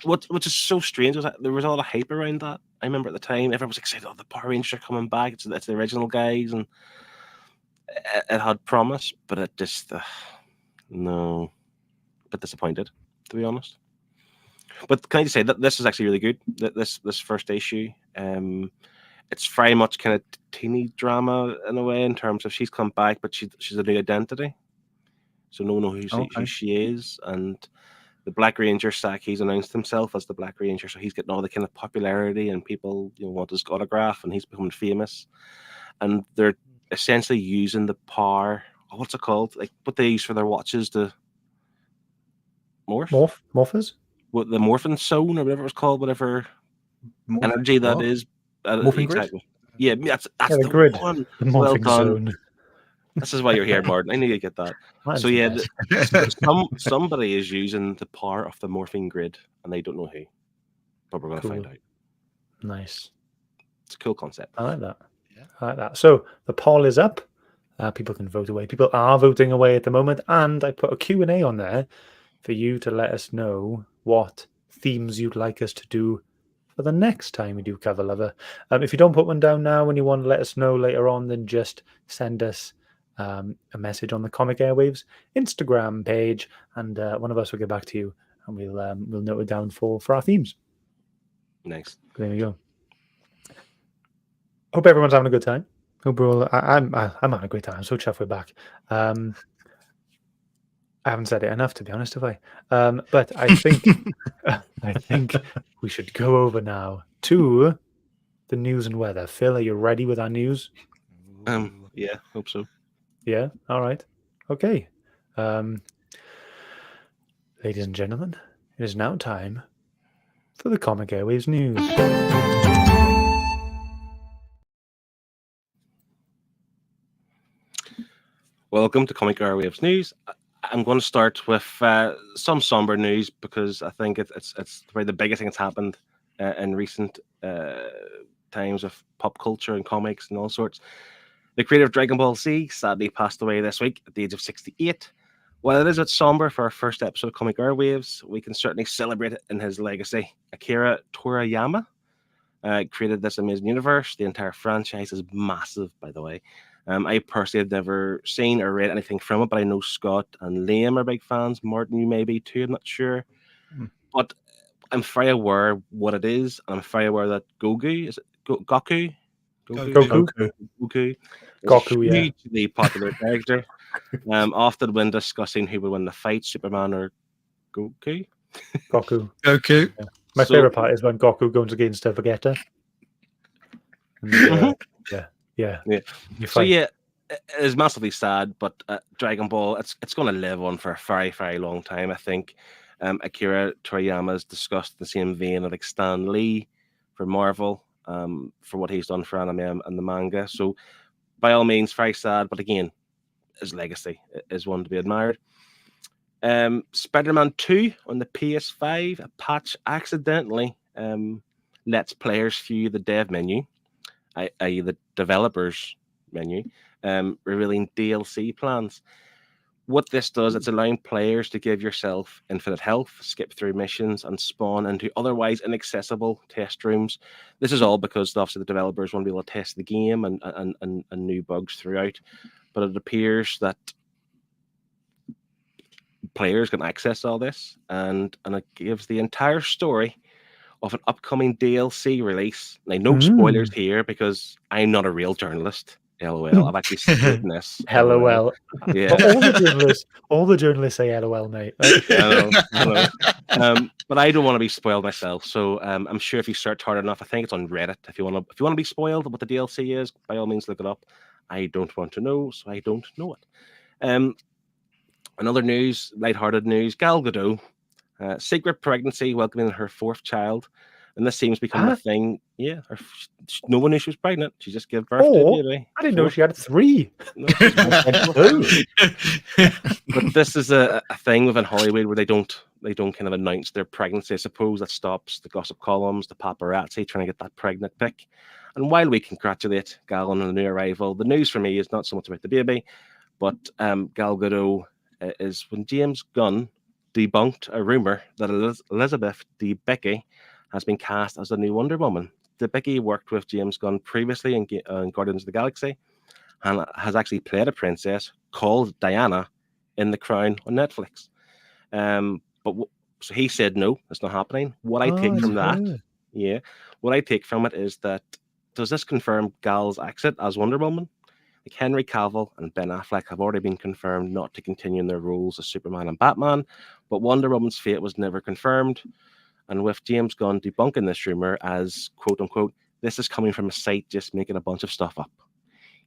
Which is so strange was that there was a lot of hype around that. I remember at the time everyone was excited, the Power Rangers are coming back. It's the original guys, and it had promise, but it just no. Bit disappointed, to be honest. But can I just say that this is actually really good. This first issue, it's very much kind of teeny drama in a way in terms of she's come back, but she's a new identity, so no one knows who she is. And the Black Ranger Sack, he's announced himself as the Black Ranger, so he's getting all the kind of popularity and people want his autograph, and he's becoming famous. And they're essentially using the power. What's it called? Like what they use for their watches to. Morphers? What the morphin zone or whatever it's called, whatever energy that is. Morphin grid? Yeah, that's the grid. One. The morphing zone. This is why you're here, Martin. I need to get that. So yeah, somebody is using the power of the morphing grid, and they don't know who. But we're going to find out. Nice. It's a cool concept. I like that. Yeah. I like that. So the poll is up. People can vote away. People are voting away at the moment, and I put a Q&A on there for you to let us know what themes you'd like us to do for the next time we do Cover Lover. If you don't put one down now and you want to let us know later on, then just send us a message on the Comic Airwaves Instagram page, and one of us will get back to you, and we'll note it down for our themes. Nice. There we go. Hope everyone's having a good time. Hope we're all, I'm having a great time. I'm so chuffed we're back. I haven't said it enough, to be honest, have I? But I think I think we should go over now to the news and weather. Phil, are you ready with our news? Yeah, hope so. Yeah. All right. Okay. Ladies and gentlemen, it is now time for the Comic Airwaves news. Welcome to Comic Airwaves News. I'm going to start with some somber news because I think it's probably the biggest thing that's happened in recent times of pop culture and comics and all sorts. The creator of Dragon Ball Z sadly passed away this week at the age of 68. While it is a bit somber for our first episode of Comic Airwaves, we can certainly celebrate it in his legacy. Akira Toriyama created this amazing universe. The entire franchise is massive, by the way. I personally have never seen or read anything from it, but I know Scott and Liam are big fans. Martin, you may be too, I'm not sure. But I'm very aware what it is. I'm very aware that Goku, is it Goku? Goku. Is Goku, a yeah. hugely popular character. Often when discussing who would win the fight, Superman or Goku. Goku. Goku. Yeah. My favorite part is when Goku goes against Vegeta. And, yeah. So yeah, it is massively sad, but Dragon Ball, it's going to live on for a very, very long time. I think Akira Toriyama is discussed in the same vein of like Stan Lee for Marvel, for what he's done for anime and the manga. So by all means, very sad, but again, his legacy is one to be admired. Spider-Man 2 on the PS5, a patch accidentally lets players view the dev menu, i.e. the developers menu, revealing DLC plans. What this does, it's allowing players to give yourself infinite health, skip through missions, and spawn into otherwise inaccessible test rooms. This is all because obviously the developers want to be able to test the game and new bugs throughout. But it appears that players can access all this, and it gives the entire story of an upcoming DLC release. Now, no spoilers here because I'm not a real journalist. LOL. I've actually seen this. LOL. Yeah. all the journalists say LOL, mate. I know. But I don't want to be spoiled myself. So I'm sure if you search hard enough, I think it's on Reddit. If you want to be spoiled what the DLC is, by all means look it up. I don't want to know, so I don't know it. Another news, lighthearted news, Gal Gadot, secret pregnancy, welcoming her fourth child. And this seems to become a thing. Yeah, no one knew she was pregnant. She just gave birth to a baby. I didn't know she had 3. No, but this is a thing within Hollywood where they don't kind of announce their pregnancy. I suppose that stops the gossip columns, the paparazzi trying to get that pregnant pic. And while we congratulate Gal on the new arrival, the news for me is not so much about the baby, but Gal Gadot is when James Gunn debunked a rumor that Elizabeth Debicki has been cast as the new Wonder Woman. Debicki worked with James Gunn previously in Guardians of the Galaxy and has actually played a princess called Diana in The Crown on Netflix. So he said no, it's not happening. What I take from it is that, does this confirm Gal's exit as Wonder Woman? Like Henry Cavill and Ben Affleck have already been confirmed not to continue in their roles as Superman and Batman, but Wonder Woman's fate was never confirmed. And with James Gunn debunking this rumor as quote unquote, this is coming from a site just making a bunch of stuff up.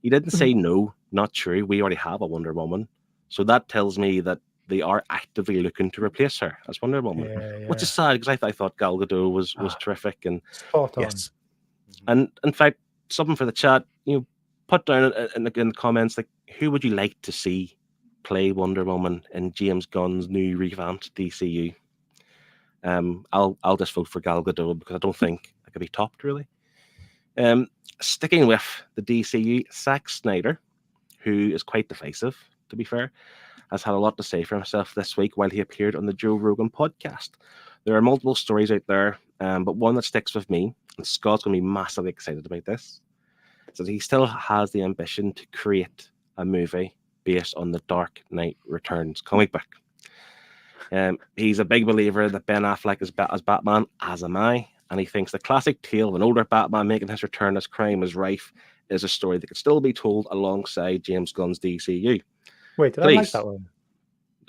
He didn't say no, not true. We already have a Wonder Woman. So that tells me that they are actively looking to replace her as Wonder Woman, which is sad because I thought Gal Gadot was terrific. And spot on. Yes. And in fact, something for the chat, put down in the comments, like, who would you like to see play Wonder Woman in James Gunn's new revamped DCU? I'll just vote for Gal Gadot because I don't think I could be topped, really. Sticking with the DCU, Zack Snyder, who is quite divisive, to be fair, has had a lot to say for himself this week while he appeared on the Joe Rogan podcast. There are multiple stories out there, but one that sticks with me, and Scott's going to be massively excited about this, is that he still has the ambition to create a movie based on the Dark Knight Returns comic book. He's a big believer that Ben Affleck is as Batman, as am I, and he thinks the classic tale of an older Batman making his return as crime is rife is a story that could still be told alongside James Gunn's DCU. Wait, did I like that one?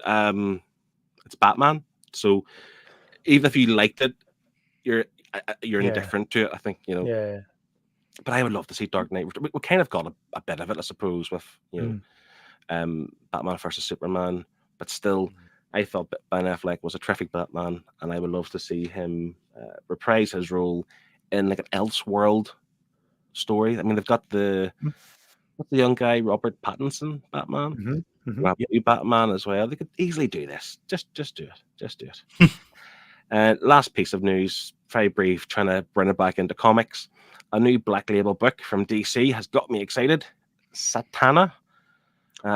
it's Batman. So even if you liked it, you're Yeah. indifferent to it. I think Yeah. But I would love to see Dark Knight. We kind of got a bit of it, I suppose, with Batman versus Superman. But still, I thought Ben Affleck was a terrific Batman, and I would love to see him reprise his role in like an Elseworld story. I mean, they've got what's the young guy, Robert Pattinson Batman. Mm-hmm. We have new Batman as well. They could easily do this. Just do it. Just do it. Last piece of news, very brief, trying to bring it back into comics. A new Black Label book from DC has got me excited. Satana,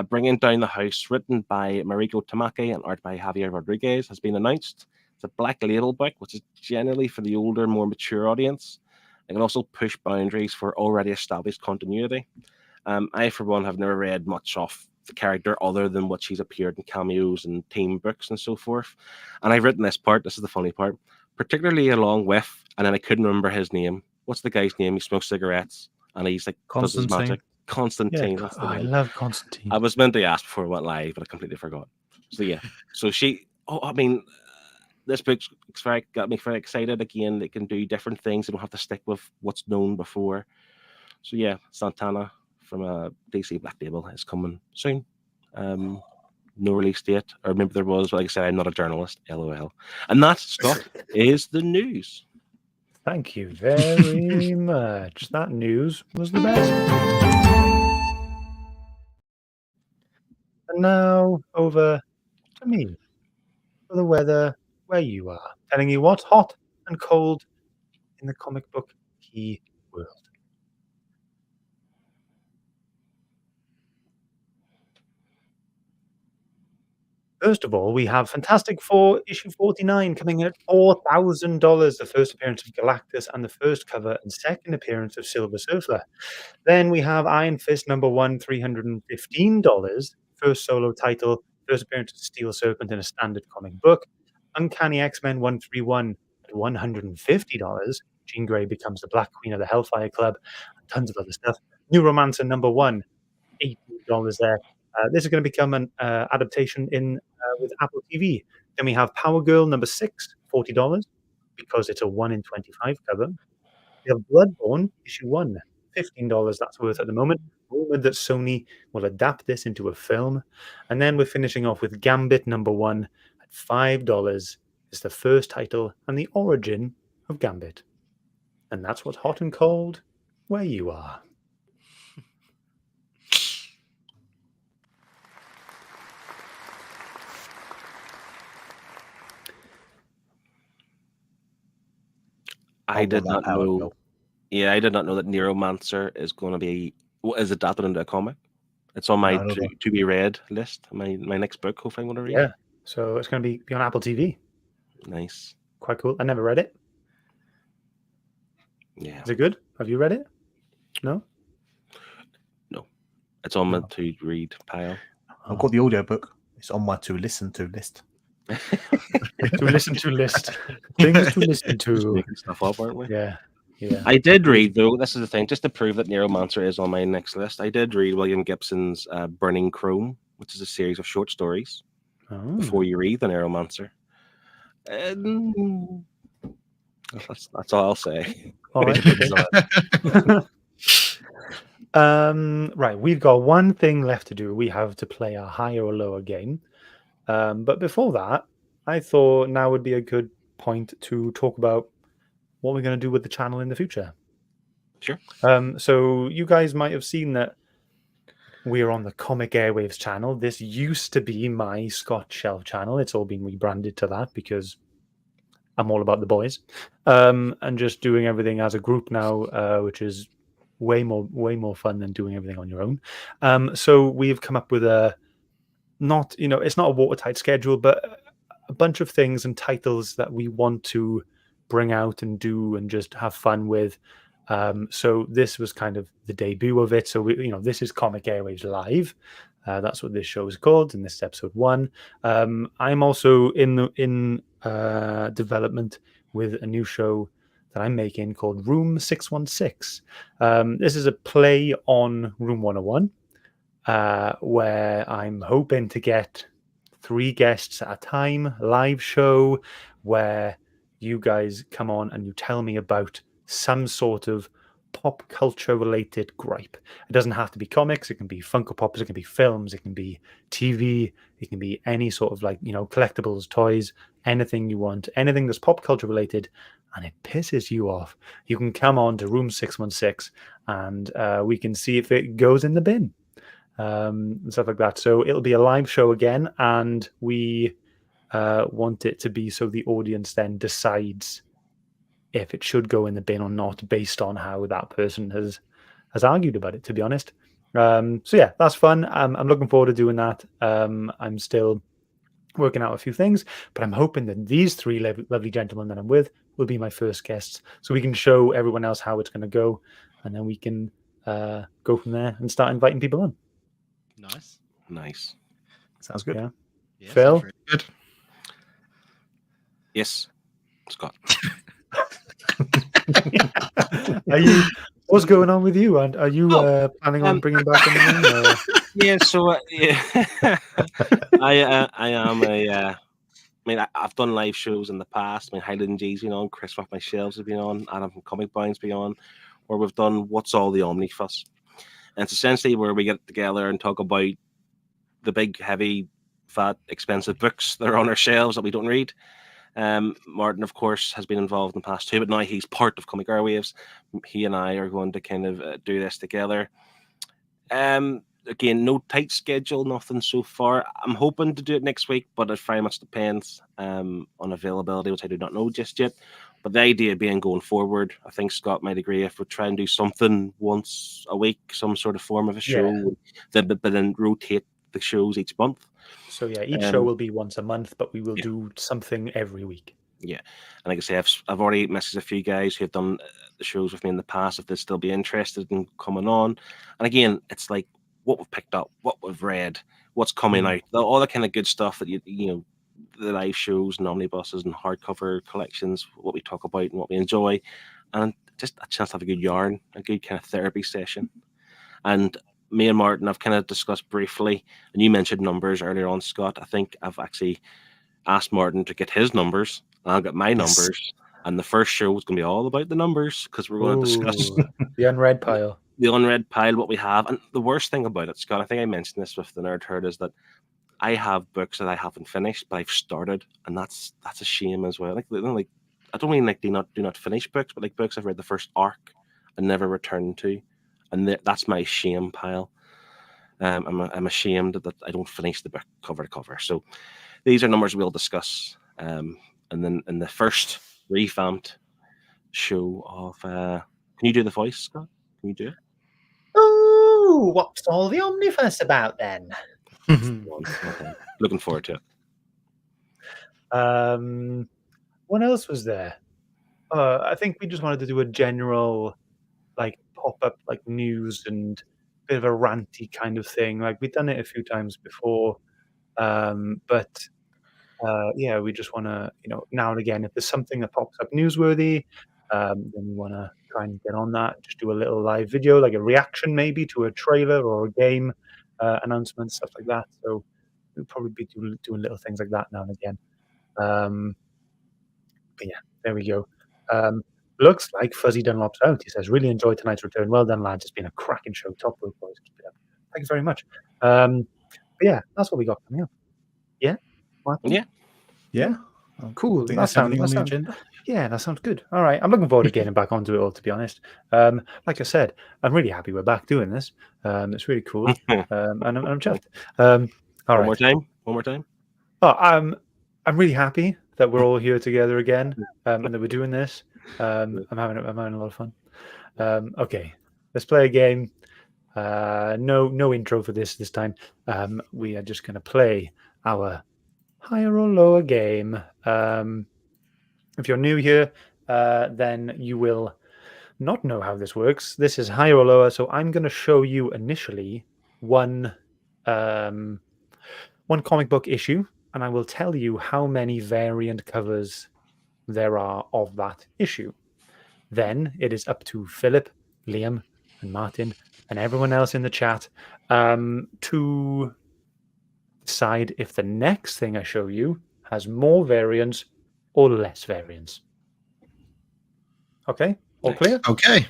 Bringing Down the House, written by Mariko Tamaki and art by Javier Rodriguez, has been announced. It's a Black Label book, which is generally for the older, more mature audience. It can also push boundaries for already established continuity. I, for one, have never read much of the character other than what she's appeared in cameos and team books and so forth. And I've written this part, this is the funny part, particularly along with, and then I couldn't remember his name. What's the guy's name? He smokes cigarettes and he's like, does his magic. Constantine. That's the I name. love Constantine. I was meant to ask before I went live, but I completely forgot. So yeah, so this book's got me very excited. Again, they can do different things. They don't have to stick with what's known before. So yeah, Santana from a DC Black Label is coming soon. No release date, or maybe there was, but like I said, I'm not a journalist, LOL. And that, Scott, is the news. Thank you very much. That news was the best. And now over to me for the weather where you are, telling you what's hot and cold in the comic book key world. First of all, we have Fantastic Four issue 49 coming in at $4,000, the first appearance of Galactus and the first cover and second appearance of Silver Surfer. Then we have Iron Fist number 1, $315, first solo title, first appearance of Steel Serpent in a standard comic book. Uncanny X-Men 131 at $150. Jean Grey becomes the Black Queen of the Hellfire Club, and tons of other stuff. New Romancer number 1, $18 there. This is going to become an adaptation with Apple TV. Then we have Power Girl number 6, $40, because it's a 1 in 25 cover. We have Bloodborne issue 1, $15 that's worth at the moment. Rumored that Sony will adapt this into a film. And then we're finishing off with Gambit number 1 at $5. It's the first title and the origin of Gambit. And that's what's hot and cold where you are. I did not know. Yeah, I did not know that Neuromancer is going to be adapted into a comic. It's on my to be read list. My next book, hopefully, I'm going to read. Yeah, so it's going to be on Apple TV. Nice, quite cool. I never read it. Yeah, is it good? Have you read it? No. It's on my to read pile. I've got the audiobook. It's on my to listen to list. To listen to list. Things to listen to. Just making stuff up, aren't we? Yeah. I did read, though, this is the thing, just to prove that Neuromancer is on my next list, I did read William Gibson's Burning Chrome, which is a series of short stories before you read the Neuromancer. That's all I'll say. All right. Right, we've got one thing left to do. We have to play a higher or lower game. But before that, I thought now would be a good point to talk about what we're going to do with the channel in the future. Sure. So you guys might have seen that we're on the Comic Airwaves channel. This used to be my Scott Shelf channel. It's all been rebranded to that because I'm all about the boys. And just doing everything as a group now, which is way more fun than doing everything on your own. So we've come up with it's not a watertight schedule, but a bunch of things and titles that we want to bring out and do and just have fun with. So this was kind of the debut of it. So this is Comic Airwaves Live. That's what this show is called, and this is episode 1. I'm also in development with a new show that I'm making called Room 616. This is a play on Room 101, where I'm hoping to get 3 guests at a time, live show where you guys come on and you tell me about some sort of pop culture related gripe. It doesn't have to be comics, it can be Funko Pops, it can be films, it can be TV, it can be any sort of like, collectibles, toys, anything you want, anything that's pop culture related and it pisses you off. You can come on to room 616 and we can see if it goes in the bin and stuff like that. So it'll be a live show again, and we want it to be so the audience then decides if it should go in the bin or not based on how that person has argued about it, to be honest. So yeah, that's fun. I'm looking forward to doing that. I'm still working out a few things, but I'm hoping that these 3 lovely gentlemen that I'm with will be my first guests, so we can show everyone else how it's going to go, and then we can go from there and start inviting people on. Nice. Sounds good. Yeah. Yeah, Phil? sounds really good. Yes, Scott. What's going on with you? And are you planning on bringing back anything? Or? Yeah, so yeah. I am a. I mean, I've done live shows in the past. I mean, Highland G's been on, Chris off my shelves has been on, Adam from Comic Bound's been on, where we've done What's All the Omnifuss. And it's essentially where we get together and talk about the big, heavy, fat, expensive books that are on our shelves that we don't read. Martin, of course, has been involved in the past too, but now he's part of Comic Airwaves. He and I are going to kind of do this together. Again, no tight schedule, nothing so far. I'm hoping to do it next week, but it very much depends on availability, which I do not know just yet. But the idea being going forward, I think Scott might agree, if we try and do something once a week, some sort of form of a show, but then rotate the shows each month. So yeah, each show will be once a month, but we will do something every week. Yeah, and like I say, I've already messaged a few guys who have done the shows with me in the past if they'd still be interested in coming on. And again, it's like what we've picked up, what we've read, what's coming out, all the kind of good stuff that you know, the live shows and omnibuses and hardcover collections, what we talk about and what we enjoy, and just a chance to have a good yarn, a good kind of therapy session. And me and Martin have kind of discussed briefly, and you mentioned numbers earlier on, Scott. I think I've actually asked Martin to get his numbers, and I'll get my numbers. And the first show is going to be all about the numbers because we're going to discuss the unread pile. The unread pile, what we have. And the worst thing about it, Scott, I think I mentioned this with the Nerd Herd, is that I have books that I haven't finished, but I've started, and that's a shame as well. Like I don't mean like do not finish books, but like books I've read the first arc and never returned to, and that's my shame pile. I'm ashamed that I don't finish the book cover to cover. So these are numbers we'll discuss, and then in the first revamped show of can you do the voice, Scott? Can you do it? Oh, what's all the Omniverse about then? Okay. Looking forward to it. What else was there? I think we just wanted to do a general like pop-up like news and bit of a ranty kind of thing. Like we've done it a few times before, but yeah, we just want to, now and again, if there's something that pops up newsworthy, then we want to try and get on that. Just do a little live video, like a reaction maybe to a trailer or a game announcement, stuff like that. So we'll probably be doing little things like that now and again. But yeah, there we go. Looks like Fuzzy Dunlop's out. He says, really enjoyed tonight's return. Well done, lads. It's been a cracking show. Top work, boys. Thank you very much. But yeah, that's what we got coming up. Yeah? Yeah. Yeah. Cool. That sounds on the agenda. Yeah, that sounds good. All right. I'm looking forward to getting back onto it all, to be honest. Like I said, I'm really happy we're back doing this. It's really cool. And I'm chuffed. All right. One more time. Oh, I'm really happy that we're all here together again, and that we're doing this. I'm having a lot of fun. Okay, let's play a game. No intro for this time. We are just going to play our higher or lower game. If you're new here, then you will not know how this works. This is higher or lower, so I'm going to show you initially one comic book issue, and I will tell you how many variant covers there are of that issue. Then it is up to Philip, Liam, and Martin, and everyone else in the chat to decide if the next thing I show you has more variants or less variants. Okay, all Nice. clear? Okay.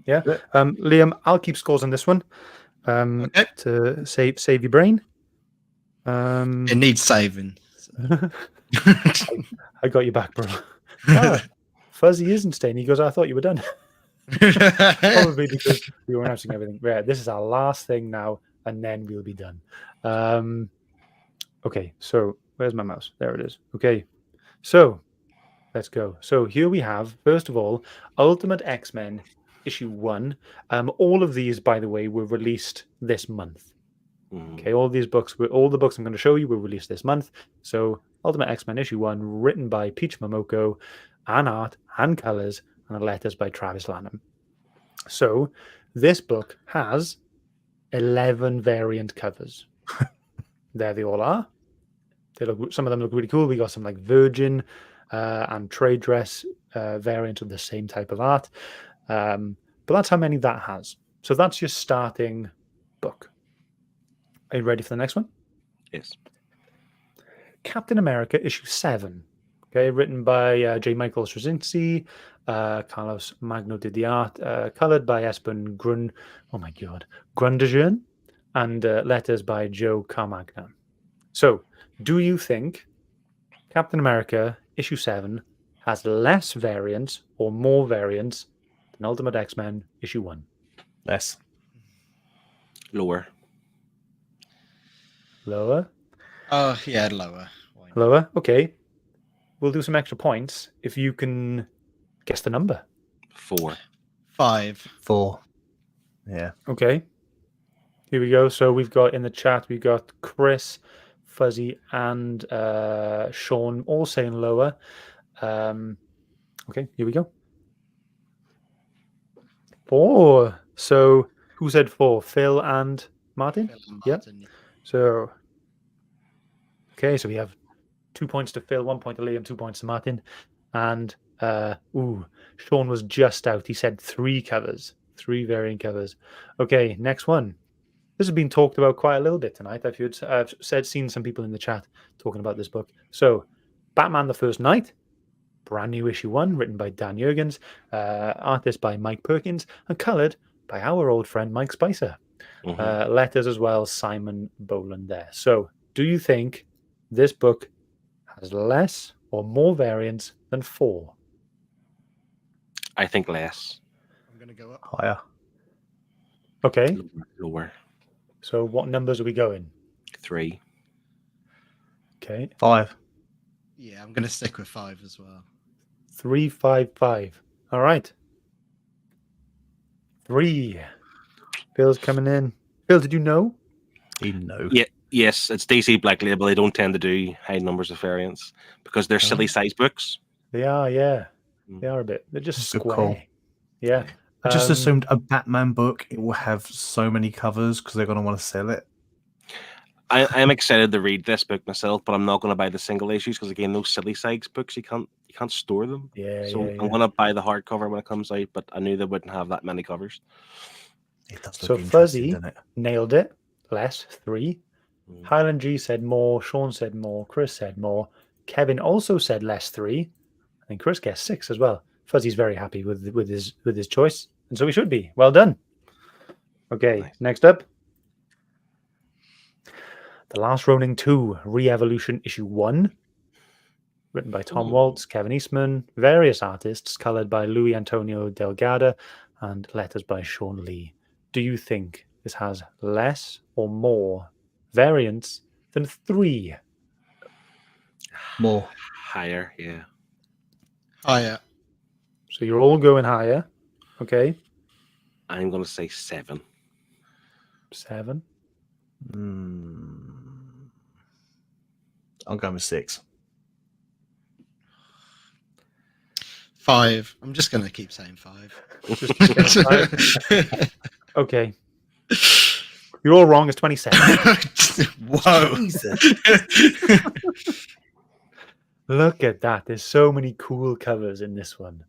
Yeah. Liam, I'll keep scores on this one. Okay. To save your brain. It needs saving. I got you back, bro. Fuzzy isn't staying. He goes, I thought you were done. Probably because we were announcing everything. Right, this is our last thing now, and then we'll be done. Okay, so where's my mouse? There it is. Okay, so let's go. So here we have, first of all, Ultimate X-Men issue 1. All of these, by the way, were released this month. Okay, all the books I'm going to show you were released this month. So Ultimate X-Men issue 1, written by Peach Momoko, and art and colors and letters by Travis Lanham. So this book has 11 variant covers. There they all are. Some of them look really cool. We got some like Virgin and trade dress variant of the same type of art. But that's how many that has. So that's your starting book. Are you ready for the next one? Yes. Captain America issue 7. Okay, written by J. Michael Straczynski, Carlos Magno did the art, colored by Espen Grundegern, and letters by Joe Carmagna. So, do you think Captain America issue 7 has less variants or more variants than Ultimate X-Men issue 1? Less. Lower. Lower? Oh, yeah, lower. Why not? Lower? Okay. We'll do some extra points if you can guess the number. 4. 5. 4. Yeah. Okay. Here we go. So we've got in the chat, we've got Chris, Fuzzy, and Sean all saying lower. Okay, here we go. 4. So who said 4? Phil and Martin? Phil and Yeah. Martin. So, okay, so we have 2 points to Phil, 1 point to Liam, 2 points to Martin. And, Sean was just out. He said 3 covers, 3 variant covers. Okay, next one. This has been talked about quite a little bit tonight. I've seen some people in the chat talking about this book. So, Batman the First Night, brand new issue 1, written by Dan Jurgens, artist by Mike Perkins, and colored by our old friend Mike Spicer. Letters as well, Simon Boland there. So, do you think this book has less or more variants than 4? I think less. I'm going to go up. Higher. Okay, Lower. so what numbers are we going? 3. Okay, 5. Yeah, I'm going to stick with 5 as well. 3, 5, 5. All right. 3. Phil's coming in. Phil, did you know? No. Yeah. Yes, it's DC Black Label. They don't tend to do high numbers of variants because they're silly size books. They are, yeah. They are a bit. They're just Good square. call. Yeah. I just assumed a Batman book, it will have so many covers because they're going to want to sell it. I am excited to read this book myself, but I'm not going to buy the single issues because again, those silly size books you can't store them. Yeah, So yeah, I'm going to buy the hardcover when it comes out, but I knew they wouldn't have that many covers. It does So look interesting, Fuzzy doesn't it? nailed it. Less, 3. Highland G said more. Sean said more. Chris said more. Kevin also said less, 3. I think Chris guessed 6 as well. Fuzzy's very happy with his choice, and so he should be. Well done. Okay, Nice. next up. The Last Ronin 2, Re-Evolution Issue 1. Written by Tom Waltz, Kevin Eastman, various artists, colored by Luis Antonio Delgado, and letters by Sean Lee. Do you think this has less or more variants than 3? More. Higher, yeah. Higher. So you're all going higher. Okay. I'm going to say 7. 7. I'm going with 6. 5. I'm just going to keep saying 5. Just 5. Okay. You're all wrong. It's 27. Whoa. Look at that. There's so many cool covers in this one.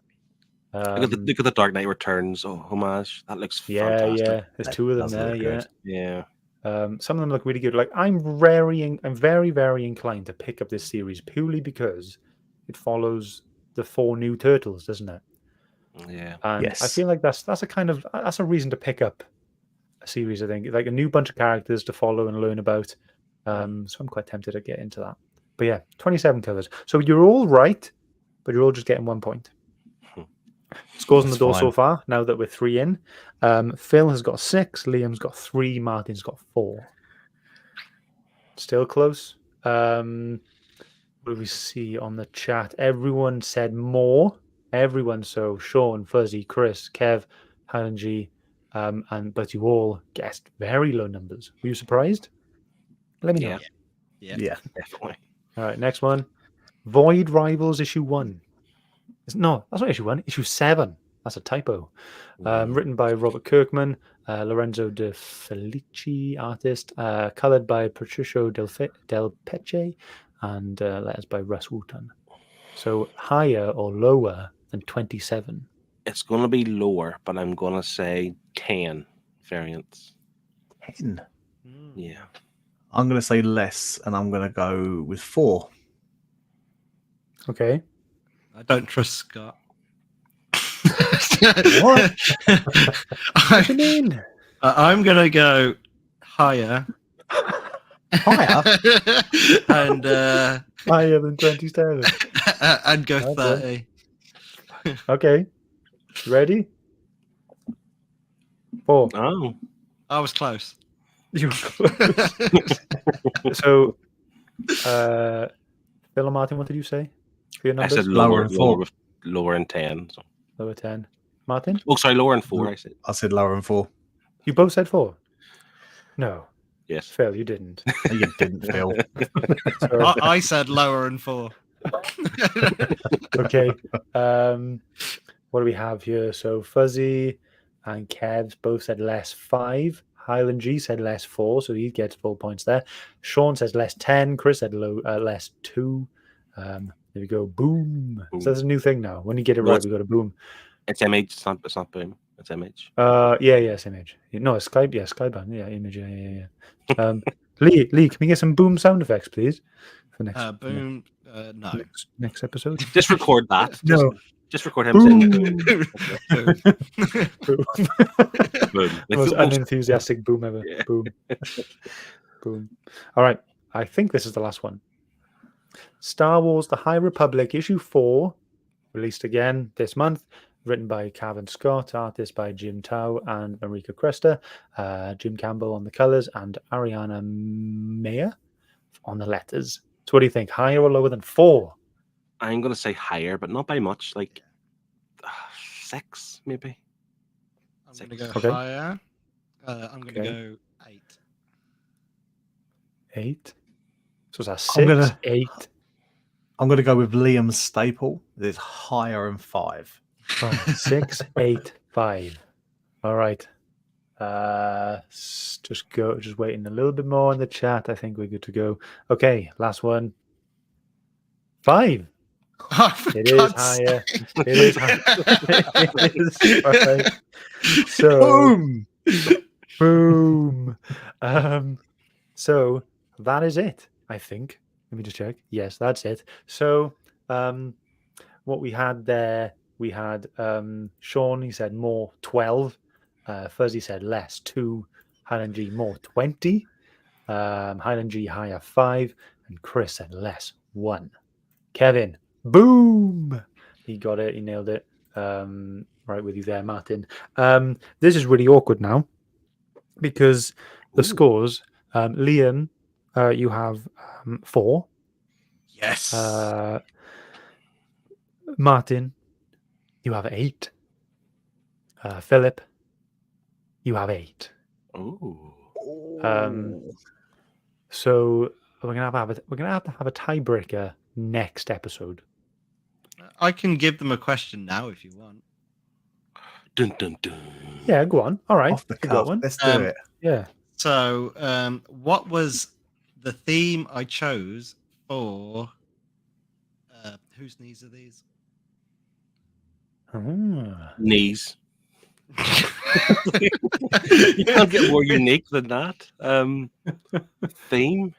Look at the Dark Knight Returns homage. That looks yeah, fantastic. yeah. There's That 2 of them does there. look Yeah. good. Yeah. Some of them look really good. Like I'm very, very inclined to pick up this series purely because it follows the 4 new turtles, doesn't it? Yeah. And I Yes. feel like that's a reason to pick up a series. I think like a new bunch of characters to follow and learn about. So I'm quite tempted to get into that. But yeah, 27 covers. So you're all right, but you're all just getting 1 point. Scores on the That's door so fine. far. Now that we're 3 in, Phil has got 6, Liam's got 3, Martin's got 4. Still close. What do we see on the chat? Everyone said more. Everyone. So Sean, Fuzzy, Chris, Kev, Helen G, but you all guessed very low numbers. Were you surprised? Let me know. Yeah, Yeah. definitely. All right, next one. Void Rivals issue 1. No, that's not issue 1. Issue 7. That's a typo. Written by Robert Kirkman, Lorenzo De Felici, artist, colored by Patricio Del Peche, and letters by Russ Wooten. So higher or lower than 27? It's going to be lower, but I'm going to say 10 variants. 10. Yeah. I'm going to say less, and I'm going to go with 4. Okay. I don't trust Scott. What? What do you mean? I'm going to go higher. Higher? and Higher than 27. and go Okay. 30. Okay. Ready? 4. Oh. I was close. You were close. So, Phil and Martin, what did you say for your I numbers? said Lower lower, than 4. lower than 10. So. Lower 10. Martin? Oh, sorry, lower than 4, I said. I said lower than 4. You both said 4? No. Yes. Phil, you didn't. No, you didn't, Phil. So, I said lower and 4. okay. What do we have here? So Fuzzy and Kev's both said less 5. Highland G said less 4, so he gets full points there. Sean says less 10. Chris said less 2. There we go. Boom. Boom. So that's a new thing now. When you get it No, right, we got a boom. It's image. It's not boom. It's image. Yeah, it's image. No, it's Skype. Yeah, Skype. Yeah, image. Yeah. Lee, can we get some boom sound effects, please? For next Boom. No. next episode. Just record that. No. Just record him saying Boom. boom. Boom. Boom. The most unenthusiastic boom ever. Yeah. Boom. Boom. All right. I think this is the last one. Star Wars The High Republic, issue 4, released again this month. Written by Cavan Scott, artist by Jim Tao and Marika Cresta, Jim Campbell on the colors, and Ariana Mayer on the letters. So what do you think? Higher or lower than 4? I'm going to say higher, but not by much. Like 6, maybe. I'm going to go Okay. higher. I'm going to go 8. 8? So that's I'm 6, gonna- 8. I'm going to go with Liam's staple. It's higher than 5. Oh, 6, 8, 5. All right. Just waiting a little bit more in the chat. I think we're good to go. Okay, last one. 5. It is higher. It is higher. It is 5. So boom. So that is it, I think. Let me just check. Yes, that's it. So what we had there, we had Sean, he said more 12. Fuzzy said less 2. Highland G more 20. Highland G higher 5. And Chris said less 1. Kevin, boom! He got it. He nailed it. Right with you there, Martin. This is really awkward now because the scores, Liam, you have 4. Yes. Martin, you have 8. Philip, you have 8. Oh. So we're gonna have to have a tiebreaker next episode. I can give them a question now if you want. Dun, dun, dun. Yeah, go on. All right, Off the you got cuff. one. Let's do it. Yeah. So, what was the theme I chose for whose knees are these? Ah. Knees. You can't get more unique than that. Theme.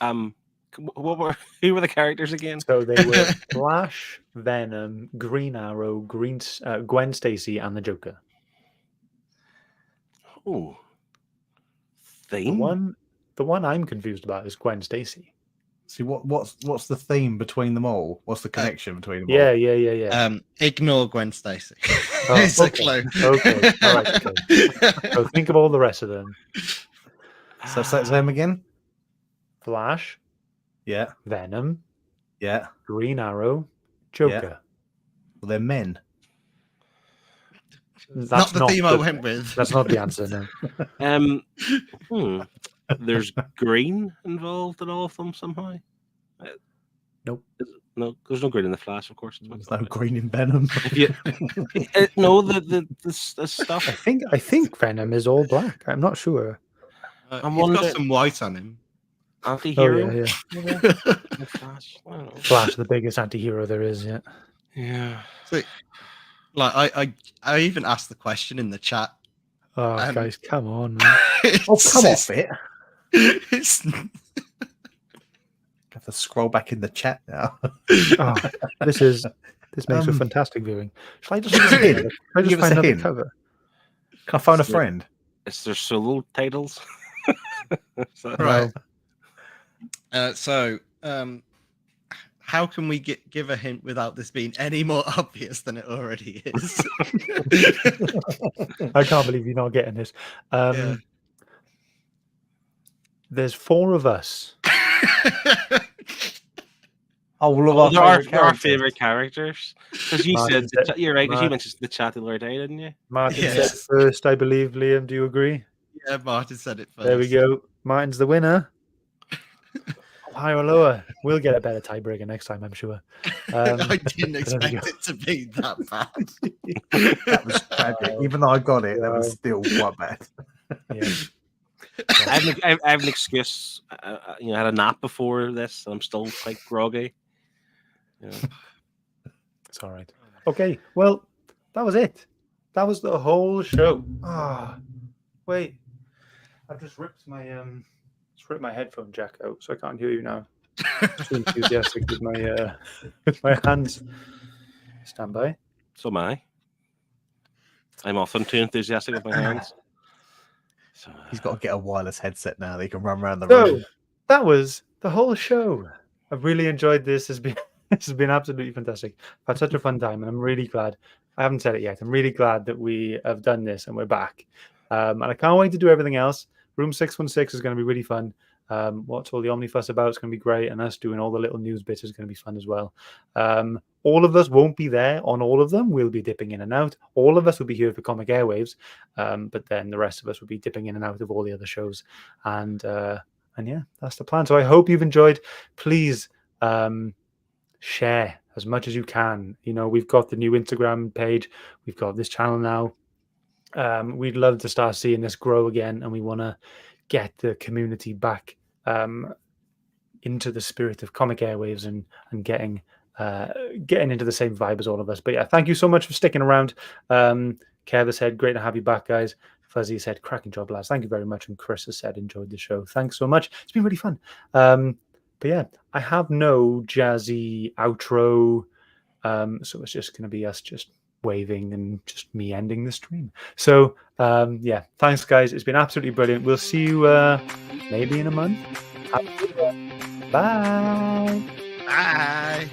Who were the characters again? So they were Flash, Venom, Green Arrow, Gwen Stacy, and the Joker. Oh, The theme. one I'm confused about is Gwen Stacy. See what's the theme between them all? What's the connection between them Yeah. Ignore Gwen Stacy. Oh, It's a okay. clue. Okay, all right. Okay. So think of all the rest of them: all? So say them again. Flash, Yeah, Venom, yeah. Green Arrow, Joker. Well, they're men. That's not the theme I the- went with. That's not the answer. No. There's green involved in all of them somehow. Nope. No, there's no green in the Flash, of course. There's no green in Venom. If you, no, the stuff. I think Venom is all black. I'm not sure. I'm He's wondering- got some white on him. Anti-hero. Yeah. The Flash. I don't know. Flash, the biggest anti-hero there is. Yeah. Yeah. So, like I even asked the question in the chat. Oh, guys, come on, man. Oh, come off it. It's, Have to scroll back in the chat now. Oh, this makes for fantastic viewing. Shall I just find Give us a another hint. cover? Can I phone a friend? It's their solo titles. So- right. How can we give a hint without this being any more obvious than it already is? I can't believe you're not getting this. Yeah. There's 4 of us. All of Oh, our there are characters. favorite characters. Because you Martin said said- you're right. Because you Martin- mentioned the chat the other day, didn't you? Martin Yes. said first, I believe. Liam, do you agree? Yeah, Martin said it first. There we go. Martin's the winner. Higher or lower? We'll get a better tiebreaker next time, I'm sure. I didn't there we expect go. it to be that bad. That was tragic. Even though I got it, that was still quite bad. Yeah. I have an excuse. I had a nap before this, and I'm still quite groggy. Yeah. It's all right. Okay, well, that was it. That was the whole show. Wait. I've just ripped my headphone jack out, so I can't hear you now. Too enthusiastic with my hands. Stand by. So am I. I'm often too enthusiastic with my hands. So, He's got to get a wireless headset now that he can run around the So room. that was the whole show. I've really enjoyed this. This has been absolutely fantastic. I've had such a fun time, and I'm really glad. I haven't said it yet. I'm really glad that we have done this and we're back. And I can't wait to do everything else. Room 616 is going to be really fun. What's all the Omnifuss about? It's going to be great, and us doing all the little news bits is going to be fun as well. All of us won't be there on all of them. We'll be dipping in and out. All of us will be here for Comic Airwaves, but then the rest of us will be dipping in and out of all the other shows. And yeah, that's the plan. So I hope you've enjoyed. Please share as much as you can. We've got the new Instagram page. We've got this channel now. We'd love to start seeing this grow again, and we want to get the community back into the spirit of Comic Airwaves and getting into the same vibe as all of us. But yeah, thank you so much for sticking around. Kev has said, great to have you back, guys. Fuzzy said, cracking job, lads. Thank you very much. And Chris has said, enjoyed the show. Thanks so much. It's been really fun. But yeah, I have no jazzy outro. So it's just going to be us just waving and just me ending the stream. So yeah, thanks, guys. It's been absolutely brilliant. We'll see you maybe in a month. Have a good one. Bye. Bye.